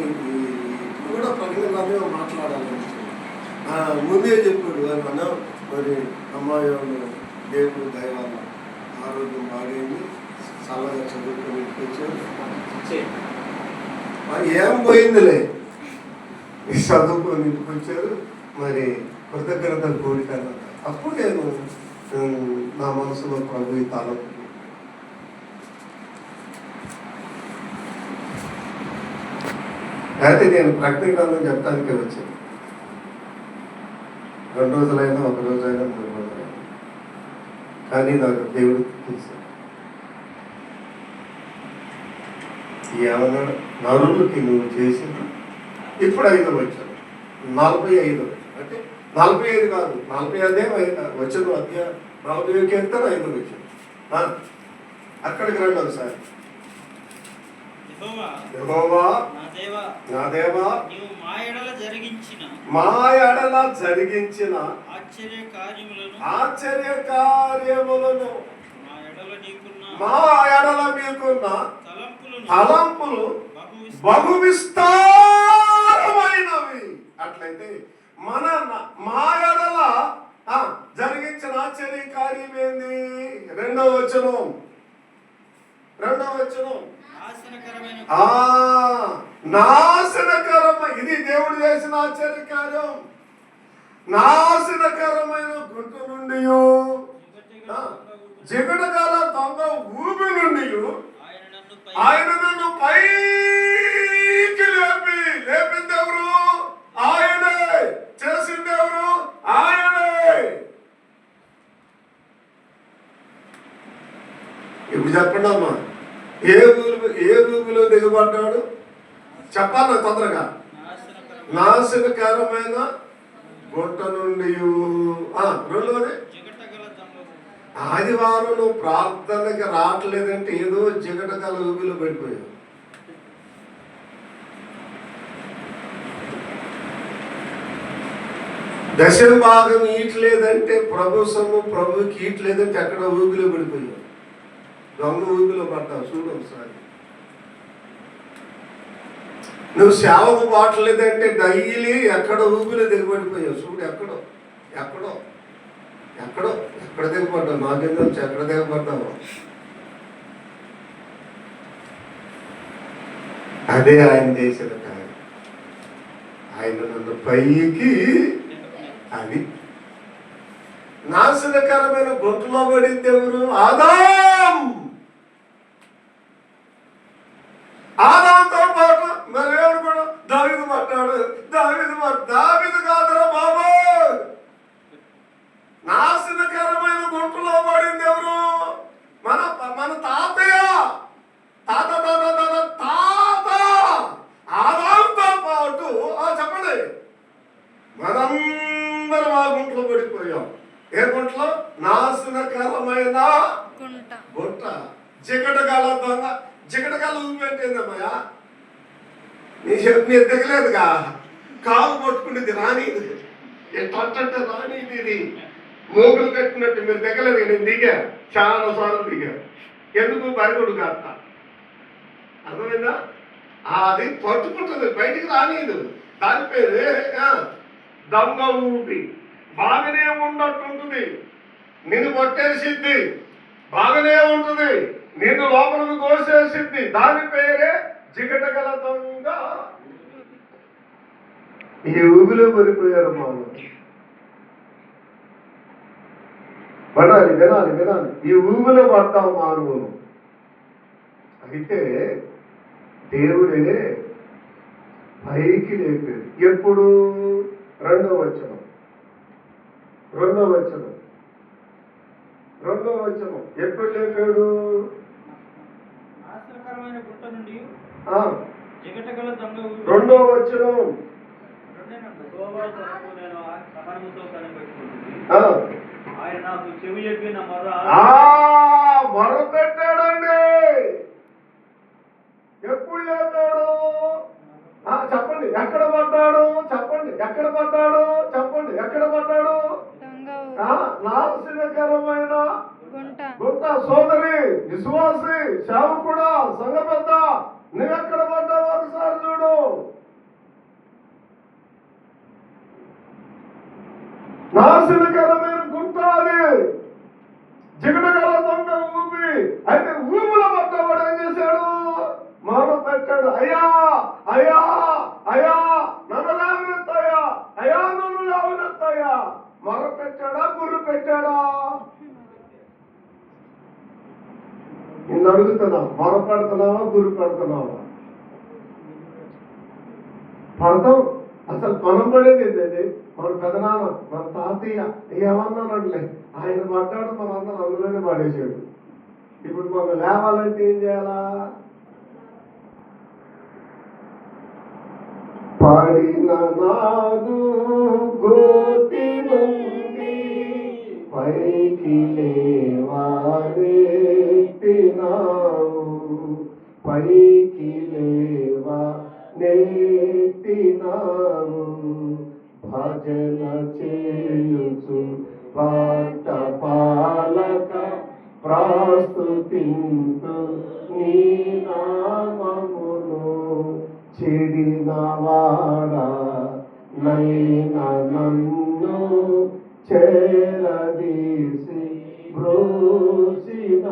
ఇప్పుడు కూడా ప్రకటన గ్రంథమే మాట్లాడాలని ముందే చెప్పాడు. అన్న మరి అమ్మాయి దేవుడు దైవాల ఆరోగ్యం బాగైంది, చల్లగా చదువుకొని వచ్చాడు. ఏం పోయిందిలే, చదువుకొని ఇంటికి వచ్చారు. మరి కృతజ్ఞత కోరిక అప్పుడు నేను నా మనసులో ప్రభు ఈ తాలూకు అయితే నేను ప్రకటన గ్రంథం చెప్పడానికే వచ్చాను. 2 రోజులైనా 1 రోజైనా 3 రోజులైనా, కానీ నాకు దేవుడు తెలుసు. ఏమన్నా నరులకి నువ్వు చేసింది ఇప్పుడు 5 వచ్చాను, 45 అంటే 45 కాదు, 45 వచ్చిన మధ్య 40 వెళ్తాను 5 వచ్చాను. అక్కడికి రండి ఒకసారి. యెహోవా నా దేవా, మా ఎడల జరిగించిన ఆశ్చర్య కార్యములను మా ఎడల మీకున్న తలంపులు బహు విస్తారమైనవి. అట్లయితే మా ఎడల జరిగించిన ఆశ్చర్య కార్యం ఏంది? రెండవ వచనం నాశనకరమైన, ఇది దేవుడు చేసిన ఆశ్చర్య కార్యం. నాశనకరమైన గుంట నుండి, జిగటగల దొంగ ఊబి నుండి ఆయన నన్ను పైకి లేపింది ఎవరు? ఆయనే. చేసింది ఎవరు? ఆయనే. ఇప్పుడు చెప్పండి అమ్మా, ఏ ఊబిలో దిగబడ్డాడు? చెప్పాలి తొందరగా. నాశనకరమైన గుంట నుండి. రెండోది, ఆదివారం నువ్వు ప్రార్థనకి రావట్లేదంటే ఏదో జిగటగల ఊబిలో పడిపోయావు. దశమ భాగం ఈట్లేదంటే ప్రభు సొమ్ము ప్రభుకి ఈట్లేదంటే ఎక్కడ ఊబిలో పడిపోయావు. దొంగ ఊబిలో పడ్డావు. చూడు ఒకసారి. నువ్వు సేవకు బాటలేదంటే డైలీ ఎక్కడ ఊబిలో దిగబడిపోయావు. చూడు ఎక్కడో ఎక్కడో ఎక్కడో ఎక్కడ దిగబడ్డావు. నాకేం తెలుసు ఎక్కడ దిగబడ్డావు. అదే ఆయన చేసిన కార్యం. ఆయన నన్ను పైకి, అది నాశనకరమైన గుంటలో పడింది ఎవరు? ఆదాంతో పాటు మరి ఎవరు కూడా దావీదు పడ్డాడు. దావీదు కాదురా బాబు. నాశనకరమైన గుంటలో పడింది ఎవరు? మన తాతయ్య, తాత ఆదాంతో పాటు. చెప్పండి, మనందరం ఆ గుంటలో పడిపోయాం. ఏ గుంటలో? నాశనకరమైన గుంట. జిగటగల దొంగ. జిగటగల ఊపెట్టేందమ్మా. మీరు దిగలేదుగా. కాలు పట్టుకునేది రానిది, ఎట్టంటే రానిది. ఇది మోగులు కట్టినట్టు మీరు దిగలేదు. నేను దిగా, చాలా సార్లు దిగా. ఎందుకు? బరిగొడు కాస్త. అర్థమైందా? అది పట్టుకుంటుంది, బయటికి రానిదు. దాని పేరు దొంగ ఊపి. బాగానే ఉన్నట్టుంటుంది, నిన్ను కొట్టేసిద్ది. బాగానే ఉంటుంది, నిన్ను లోపలికి కోసేసిద్ది. దాని పేరే జిగటగల దొంగ. ఈ ఊబిలో పడిపోయారు మానవులు. వినాలి. ఈ ఊబిలో పడతాం మానవులు. అయితే దేవుడే పైకి లేపాడు. ఎప్పుడు? రెండో వచనం. ఎప్పుడు లేపాడు? గుట్ట నుండి ఆ, జిగటగల దొంగ ఊపి రెండో వచనం. రెండేనండి. యెహోవా కొరకు నేను సహనముతో కనిపెట్టుకుంటుంది. ఆ, ఆయన నాకు చెవి చెప్పి నా మొర మొరపెట్టాడండి. ఎప్పుడు లేపాడు? చెప్పండి, ఎక్కడ పడ్డాడు? చెప్పండి, ఎక్కడ పడ్డాడు? చెప్పండి, ఎక్కడ పడ్డాడు? నాశనకరమైన గుంట. సోదరి, విశ్వాసి, సేవకుడా, సంఘ పెద్ద, నువ్వెక్కడ పడ్డావు ఒకసారి చూడు. నాశనకరమైన గుంట అది, జిగటగల దొంగ ఊపి. అయితే ఊపిలో పడ్డవాడు ఏం చేశాడు? మొర పెట్టాడు, అయ్యా అయ్యా అయ్యా నన్ను లేవనెత్తయ్యా, అయ్యా నన్ను లేవనెత్తయ్యా. మొర పెట్టాడా, గుర్రు పెట్టాడా? నిన్ను అడుగుతున్నా, మొర పెడుతున్నావా, గుర్రు పెడుతున్నావా? పడతాం. అసలు మనం పడేది ఏంటండి? మన పెదనాన్న, మన తాతయ్య ఏమన్నానంటలే, ఆయన పడ్డాడు, మన అందరం అందులోనే పడేసాడు. ఇప్పుడు మనం లేవాలంటే ఏం చేయాలా? పడిన నాదు గోతి నుండి పైకి లేవారెత్తినావు, పైకి లేవా నెత్తినావు. భజన చేయుచు భక్త పాలక ప్రస్తుతింతు నీ నామమును. చెడినవాడా నైన నన్ను చేరదీసి బ్రోచినావు.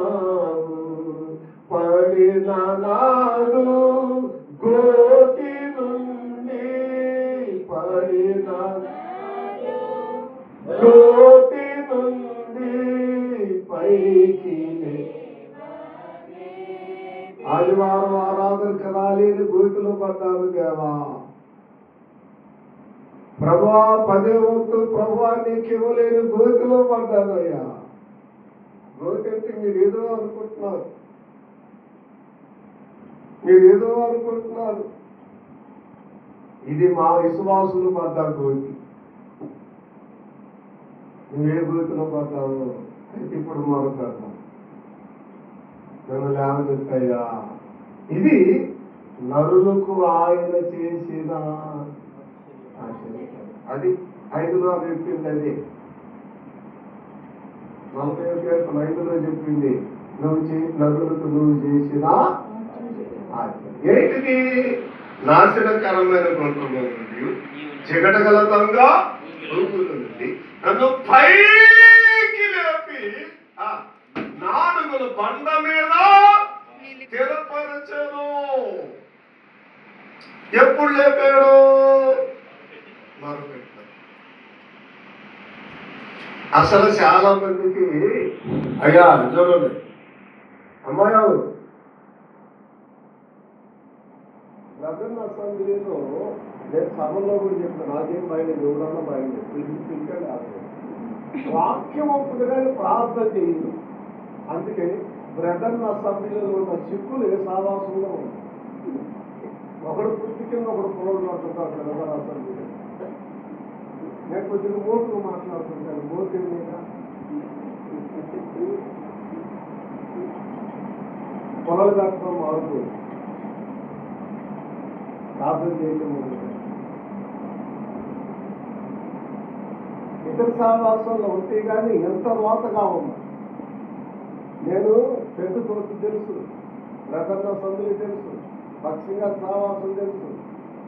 పడిన నాదు గోతి నుండి, పడిన గోతి నుండి పైకి. ఆదివారం ఆరాధనకు రాలేని గోతిలో పడ్డాను దేవా. ప్రభువా, 10వ వంతు ప్రభువా నీకు ఇవ్వలేని గోతిలో పడ్డానయ్యా. గోతి అంటే మీరేదో అనుకుంటున్నారు, మీరేదో అనుకుంటున్నారు. ఇది మా విశ్వాసులు పడ్డ గోతి. నువ్వే గోతిలో పడ్డావు? అయితే ఇప్పుడు మొదలు పెడతాం, నన్ను లేవనెత్తయ్యా. ఇది నరులకు ఆయన చేసిన అది 5లో చెప్పింది. అది 41 చెప్పింది, నరులకు నువ్వు చేసిన ఏంటిది? నాశనకరమైన గుంటలో నుండి, జిగటగల దొంగ ఊపుల నుండి నన్ను పైకి లేపి నాడుగుల బండ మీద స్థిరపరచను. ఎప్పుడు లేపాడు? మరొకటి. అసలు చాలా మందికి అయ్యా చూడండి, అమ్మాయి ప్రజన్న అసెంబ్లీలో నేను సభలో కూడా చెప్పిన, నాకేం భయం, ఎవరన్నా భయం పిలిచాడు. వాక్యం ఒప్పుడు కానీ ప్రార్థన చేయదు. అందుకే బ్రదర్న అసెంబ్లీలో ఉన్న చిక్కులు ఏ సావాసంలో ఉంది. ఒకడు పుట్టి కింద ఒకడు పొలం మాట్లాడుతాడు బ్రదర్ అసెంబ్లీలో. నేను కొద్దిగా మోటుగా మాట్లాడుతుంటాను. మోటు మీద పొలాలు కట్టడం మారుతుంది, ప్రార్థన చేయటం ఇతర సావాసంలో ఉంటే కానీ ఎంత రోతగా ఉన్నా. నేను పెందుకోసు తెలుసు, బ్రదర్న అసెంబ్లీ తెలుసు, పక్షిగా సావాసం తెలుసు,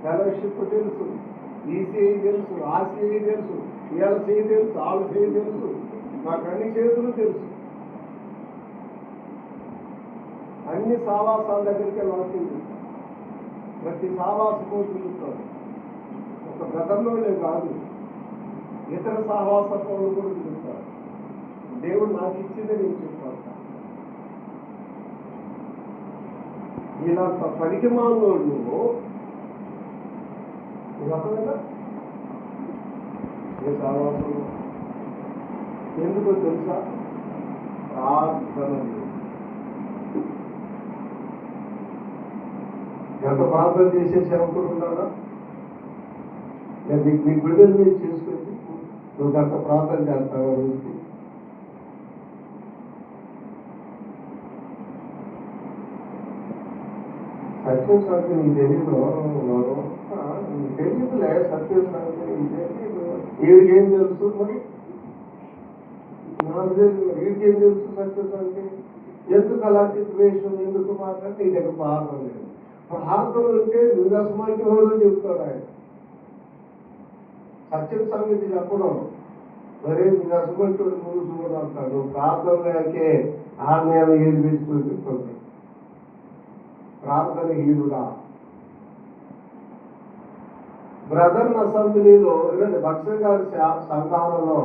ఫెలోషిప్ తెలుసు, ఈసీఐ తెలుసు, ఆర్సీఐ తెలుసు, ఈఎల్సీఐ తెలుసు, ఆల్సీఐ తెలుసు, నాకు అన్ని చేతులు తెలుసు. అన్ని సావాసాల దగ్గరికి వెళ్తుంది. ప్రతి సావాస కోరుకుంటారు. ఒక బ్రదర్లోనే కాదు, ఇతర సావాస పనులు కూడా తిరుగుతారు. దేవుడు నాకు ఇచ్చిందే నేను చెప్తాను. ఇలాంటి పనికి మానవుడు కదా ఏ సావాసం. ఎందుకో తెలుసా? ప్రార్థన. ఎంత ప్రార్థన చేసే సేవకుడు ఉన్నాడా? నేను నీ బిడ్డలు మీరు చేసుకుని నువ్వు గంట ప్రార్థన చేస్తావా రోజుకి? సత్యం సంగతి నీకు తెలియదు. నీకు తెలియదులే సత్యం సంగతి నీకు తెలియదు. వీడికేం తెలుసు మరి? నాకు తెలియదు. వీడికేం తెలుసు సత్యం సంగతి? ఎందుకు అలాంటి ద్వేషం ఎందుకు మాట్లాడి నీ దగ్గర ప్రార్థన లేదు. ప్రార్థన ఉంటే నువ్వు అసమంటి వాడు చెప్తాడు ఆయన. సత్యం సంగతి చెప్పడం మరే నువ్వు అసమంటి వాడు ముందు చూడ అంటాడు. నువ్వు ప్రార్థన లేకే ఆ నేను ఏది పెట్టి చూపిస్తుంది. ప్రార్థన హీనుడా. బ్రదర్ అసెంబ్లీలో భక్త గారి సంఘాలలో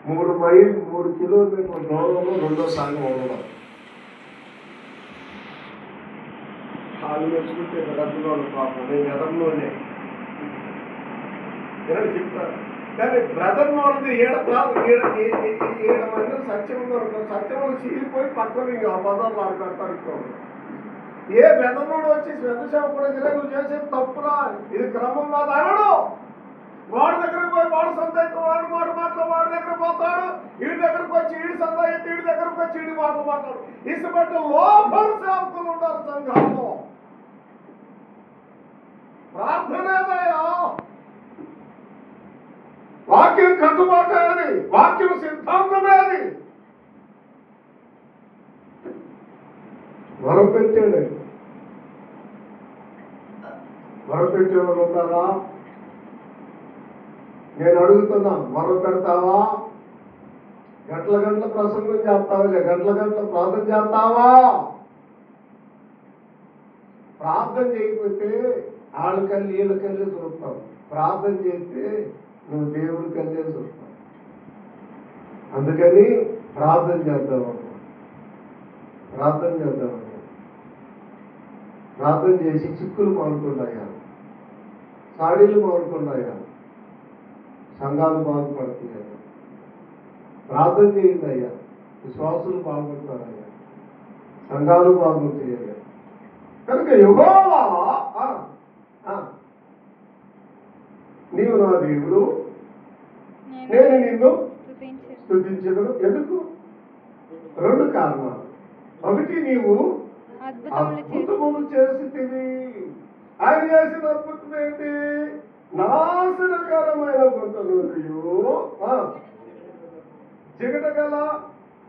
3 మైళ్ళు 3 కిలోమీటర్ల దూరంలో రెండో సంఘం ఉండడం. వాళ్ళు తెచ్చుకుంటే డబ్బులో పాపం నేను ఎదర్లోనే చెప్తారు. కానీ బ్రదర్ వాళ్ళది 7 మంది సత్యంలో సత్యంలో చీలిపోయి పక్కన ఆ పదాలు ఆడుకుంటారు. ఏ బెదనుడు వచ్చి శ్రద్ధ సేవకుడు నువ్వు చేసేది తప్పురా, ఇది క్రమం కాదు అనడు. వాడి దగ్గరకు పోయి వాడు సంతాయితో వాడు మాటలు వాడి దగ్గర పోతాడు. వీడి దగ్గరకు వచ్చి వీడి సంతాయితో వీడి దగ్గరకు వచ్చి వీడి మాటలు మాట్లాడు. ఇసుబట్టి లోపల సేవకులు ఉన్నారు సంఘంలో. ప్రార్థనేదయ్యా, వాక్యం కట్టుబాటే అది, వాక్యం సిద్ధాంతమే అది. మొరపెట్టేవారు ఉంటారా? నేను అడుగుతున్నా, మొరపెడతావా? గంటల ప్రసంగం చేస్తావా? గంటల ప్రార్థన చేస్తావా? ప్రార్థన చేయకపోతే వాళ్ళకల్లి వీళ్ళకల్లి చూస్తావు. ప్రార్థన చేస్తే నువ్వు దేవుడి కల్లే చూస్తావు. అందుకని ప్రార్థన చేద్దామన్నా. ప్రార్థన చేసి చిక్కులు మానుకున్నాయా, సాడీలు మానుకున్నాయా, సంఘాలు బాగుపడుతున్నాయా? ప్రార్థన చేయండి అయ్యా, విశ్వాసులు బాగుపడతారయ్యా, సంఘాలు బాగుంటాయ్యా. కనుక యెహోవా నీవు నా దేవుడు, నేను నిన్ను స్తుతించెదను. ఎందుకు? 2 కారణాలు. ఒకటి, నీవు అద్భుతములు చేసితివి. ఆయన చేసిన అద్భుతం ఏంటి? నాశనకరమైన గుంటలు జిగటగల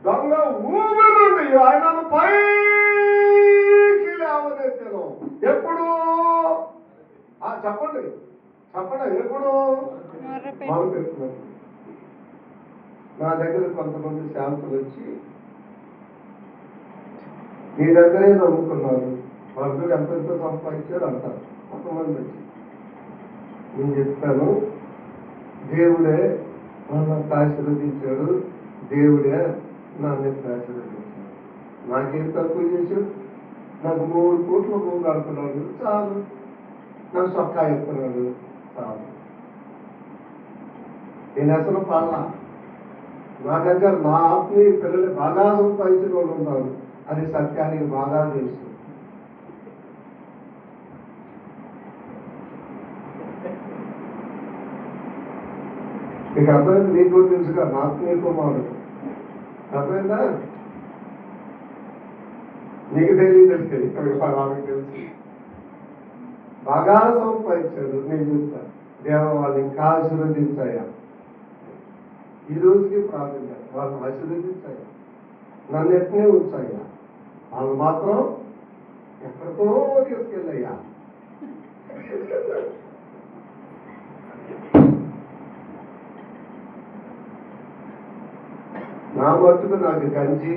దొంగ ఊబి నుండి ఆయనను పైకి లేవనెత్తెను. ఎప్పుడు? చెప్పండి ఎప్పుడు? మొదలుపెట్టినప్పుడు. నా దగ్గర కొంతమంది శాంతులు వచ్చి నీ దగ్గరే నమ్ముకున్నారు, వాళ్ళు ఎంతెంత సంపాదించారు అంటారు. కొంతమంది వచ్చి నేను చెప్తాను, దేవుడే నన్ను ఆశీర్వదించాడు, దేవుడే నన్ను ఆశీర్వదించాడు. నాకేం తక్కువ చేశాడు? నాకు 3 కోట్ల భూమి కడుతున్నాడు చాలు, నాకు సొక్కా ఇస్తున్నాడు చాలు. నేను అసలు పడలా. నా దగ్గర నా ఆత్మీయ పిల్లలు బాగా సంపాదించిన వాళ్ళు ఉన్నారు. అది సత్యానికి బాగా తెలుసు. మీకు అర్థమైంది? నీకు కూడా తెలుసుగా, నా ఆత్మీయ కుమారుడు. అర్థమైందా? నీకు తెలియదు, ఇక్కడ వాళ్ళకి తెలుసు. బాగా సంపాదించాడు. నేను చెప్తాను, దేవ వాళ్ళు ఇంకా ఆశీర్వదించాయా, ఈ రోజుకి ప్రార్థన వాళ్ళని ఆశీర్వదించాయా, నన్ను ఎట్నే ఉంచాయా, వాళ్ళు మాత్రం ఎక్కడికో తీసుకెళ్ళయ్యా. నా మట్టుకు నాకు గంజి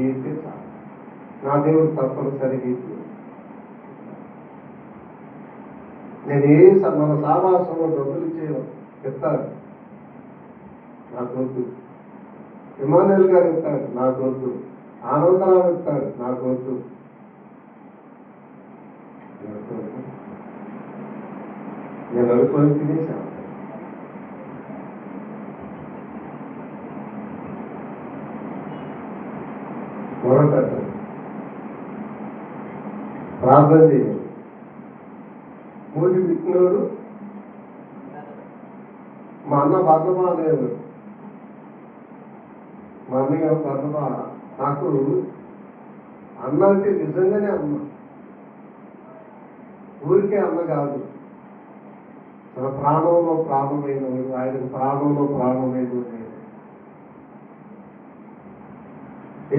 ఈతే చాలు. నా దేవుడు తప్పనిసరిగా నేను మన సావాసంలో డబ్బులు ఇస్తారు, నాకు వద్దు. ఇమానుయేల్ గారు ఇస్తారు, నాకు వద్దు. ఆనందరావు ఇస్తారు, నాకు వద్దు. నేను అనుకొని తినేసాను. మొరపెట్టాను. ప్రార్థన చేయండి. మూతి పెట్టినోడు మా అన్న బర్ణమా అనేవాడు. మా అన్నయ్య బర్ణమా నాకు అన్న అంటే నిజంగానే అన్న, ఊరికే అన్న కాదు, తన ప్రాణంలో ప్రాణమైన వాడు, ఆయనకు ప్రాణంలో ప్రాణమైన వాడు.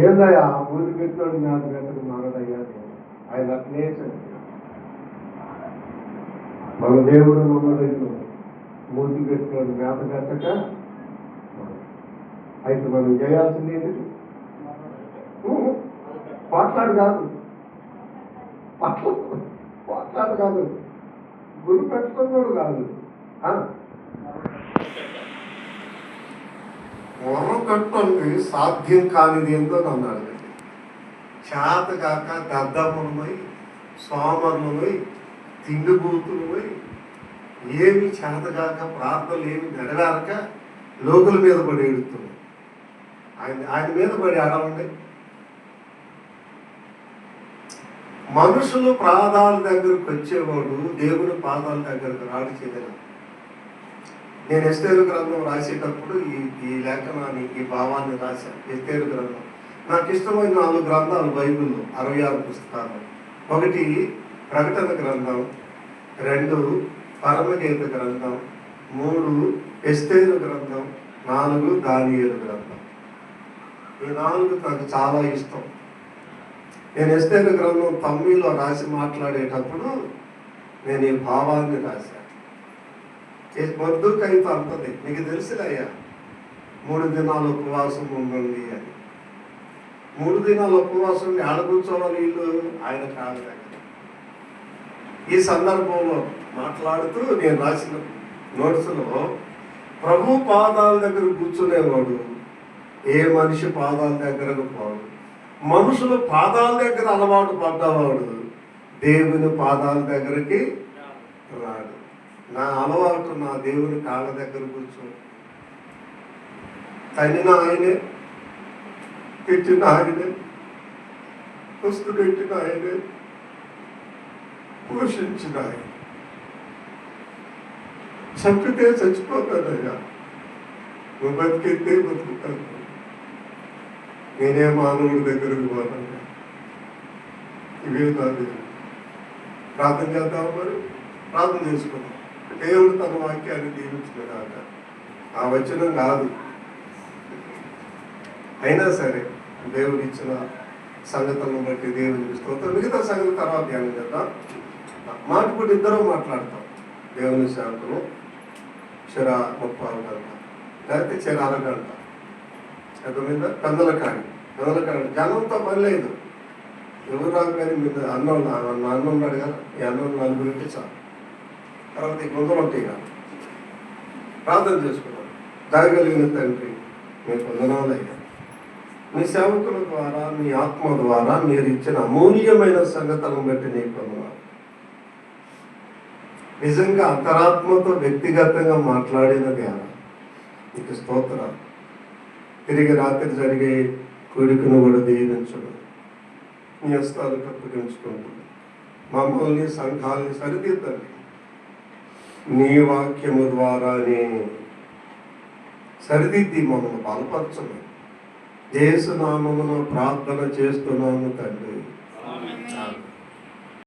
ఏందయ్యా ఊరి పెట్టినోడు మ్యాథ పెట్టకు మానడయ్యా, ఆయన అట్లే మన దేవుడు నమ్మదగిన మూతి పెట్టినోడు మ్యాథ పెట్టక. అయితే మనం చేయాల్సింది ఏంటి? పాట్లాడు కాదు, పాట్లాడు కాదు, గురి పెట్టుకున్నాడు కాదు, మొర్ర కట్టండి సాధ్యం కానిది ఏందో అన్నాడు. చేత కాక దద్దమ్మలమై సోమరులమై తిండిబూతులమై ఏమి చేత కాక ప్రార్థనలు ఏమి నెరవేరక లోకుల మీద పడి ఏడుతుంది. ఆయన మీద పడి ఆడవండి. మనుషులు పాదాల దగ్గరకు వచ్చేవాడు దేవుని పాదాల దగ్గరకు రాడు చేయలేదు. నేను ఎస్తేరు గ్రంథం రాసేటప్పుడు ఈ లేఖనాన్ని, ఈ భావాన్ని రాశాను. ఎస్తేరు గ్రంథం నాకు ఇష్టమైన 4 గ్రంథాలు బైబిల్లో, 66 పుస్తకాలు. 1 ప్రకటన గ్రంథం, 2 పరమగీత గ్రంథం, 3 ఎస్తేరు గ్రంథం, 4 దానియేలు గ్రంథం. ఈ 4 నాకు చాలా ఇష్టం. నేను ఎస్తేరు గ్రంథం తమిళ్లో రాసి మాట్లాడేటప్పుడు నేను ఈ భావాన్ని రాశాను. మొద్దు కవిత అంటది, నీకు తెలుసులయ్యా 3 దినాలు ఉపవాసం ఉండండి అని. 3 దినాలు ఉపవాసం ఆడ కూర్చోవాలి వీళ్ళు, ఆయన కాదు దగ్గర. ఈ సందర్భంలో మాట్లాడుతూ నేను రాసిన నోట్స్లో ప్రభు పాదాల దగ్గర కూర్చునేవాడు ఏ మనిషి పాదాల దగ్గరకు పోడు. మనుషుల పాదాల దగ్గర అలవాటు పడ్డవాడు దేవుని పాదాల దగ్గరికి రాడు. నా అలవాటు నా దేవుని కాళ్ళ దగ్గర కూర్చో. తనిన ఆయనే, పెట్టిన ఆయనే, పుస్తు పెట్టిన ఆయనే, పోషించిన ఆయన. చంపితే చచ్చిపోతానయ్యా, నువ్వు బతికితే బతుకుతాను. నేనే మానవుడి దగ్గరకు పోతాను. ఇవే నాది. ప్రార్థన చేద్దాం, మరి ప్రార్థన చేసుకున్నాం. దేవుడు తన వాక్యాన్ని దీవించుకున్నాక ఆ వచనం కాదు, అయినా సరే దేవుడు ఇచ్చిన సంగతులను బట్టి దేవునికి స్తోత్రం. మిగతా సంగతి తర్వాత ధ్యానం చేద్దాం. మాటిపూట ఇద్దరం మాట్లాడతాం. దేవుని సేవకులు చెర 30 గంట, లేకపోతే చెర అరగంట. మీద పెందలకాడి జనంతో పని లేదు. ఎవరు రాకు కానీ మీరు అన్నం ఉన్నాడు కదా, ఈ అన్నం 4 చాలు. తర్వాత ఈ కొందరు ఉంటాయి కదా. ప్రార్థన చేసుకున్నాను. దాగలిగిన తండ్రి, మీ వందనాలయ్యా, మీ సేవకుల ద్వారా, మీ ఆత్మ ద్వారా మీరు ఇచ్చిన అమూల్యమైన సంగతులను బట్టి నీకు వందనాలు. నిజంగా అంతరాత్మతో వ్యక్తిగతంగా మాట్లాడిన ధ్యానం నీకు స్తోత్రాలు. తిరిగి రాత్రి జరిగే కోరికను కూడా దీవించడం, నీ హస్తాలకు అప్పగించుకుంటుంది. మమ్మల్ని సంఘాలని సరిదిద్దండి. నీ వాక్యము ద్వారానే సరిదిద్ది మమ్మల్ని బలపరచండి. యేసు నామమున ప్రార్థన చేస్తున్నాము తండ్రి.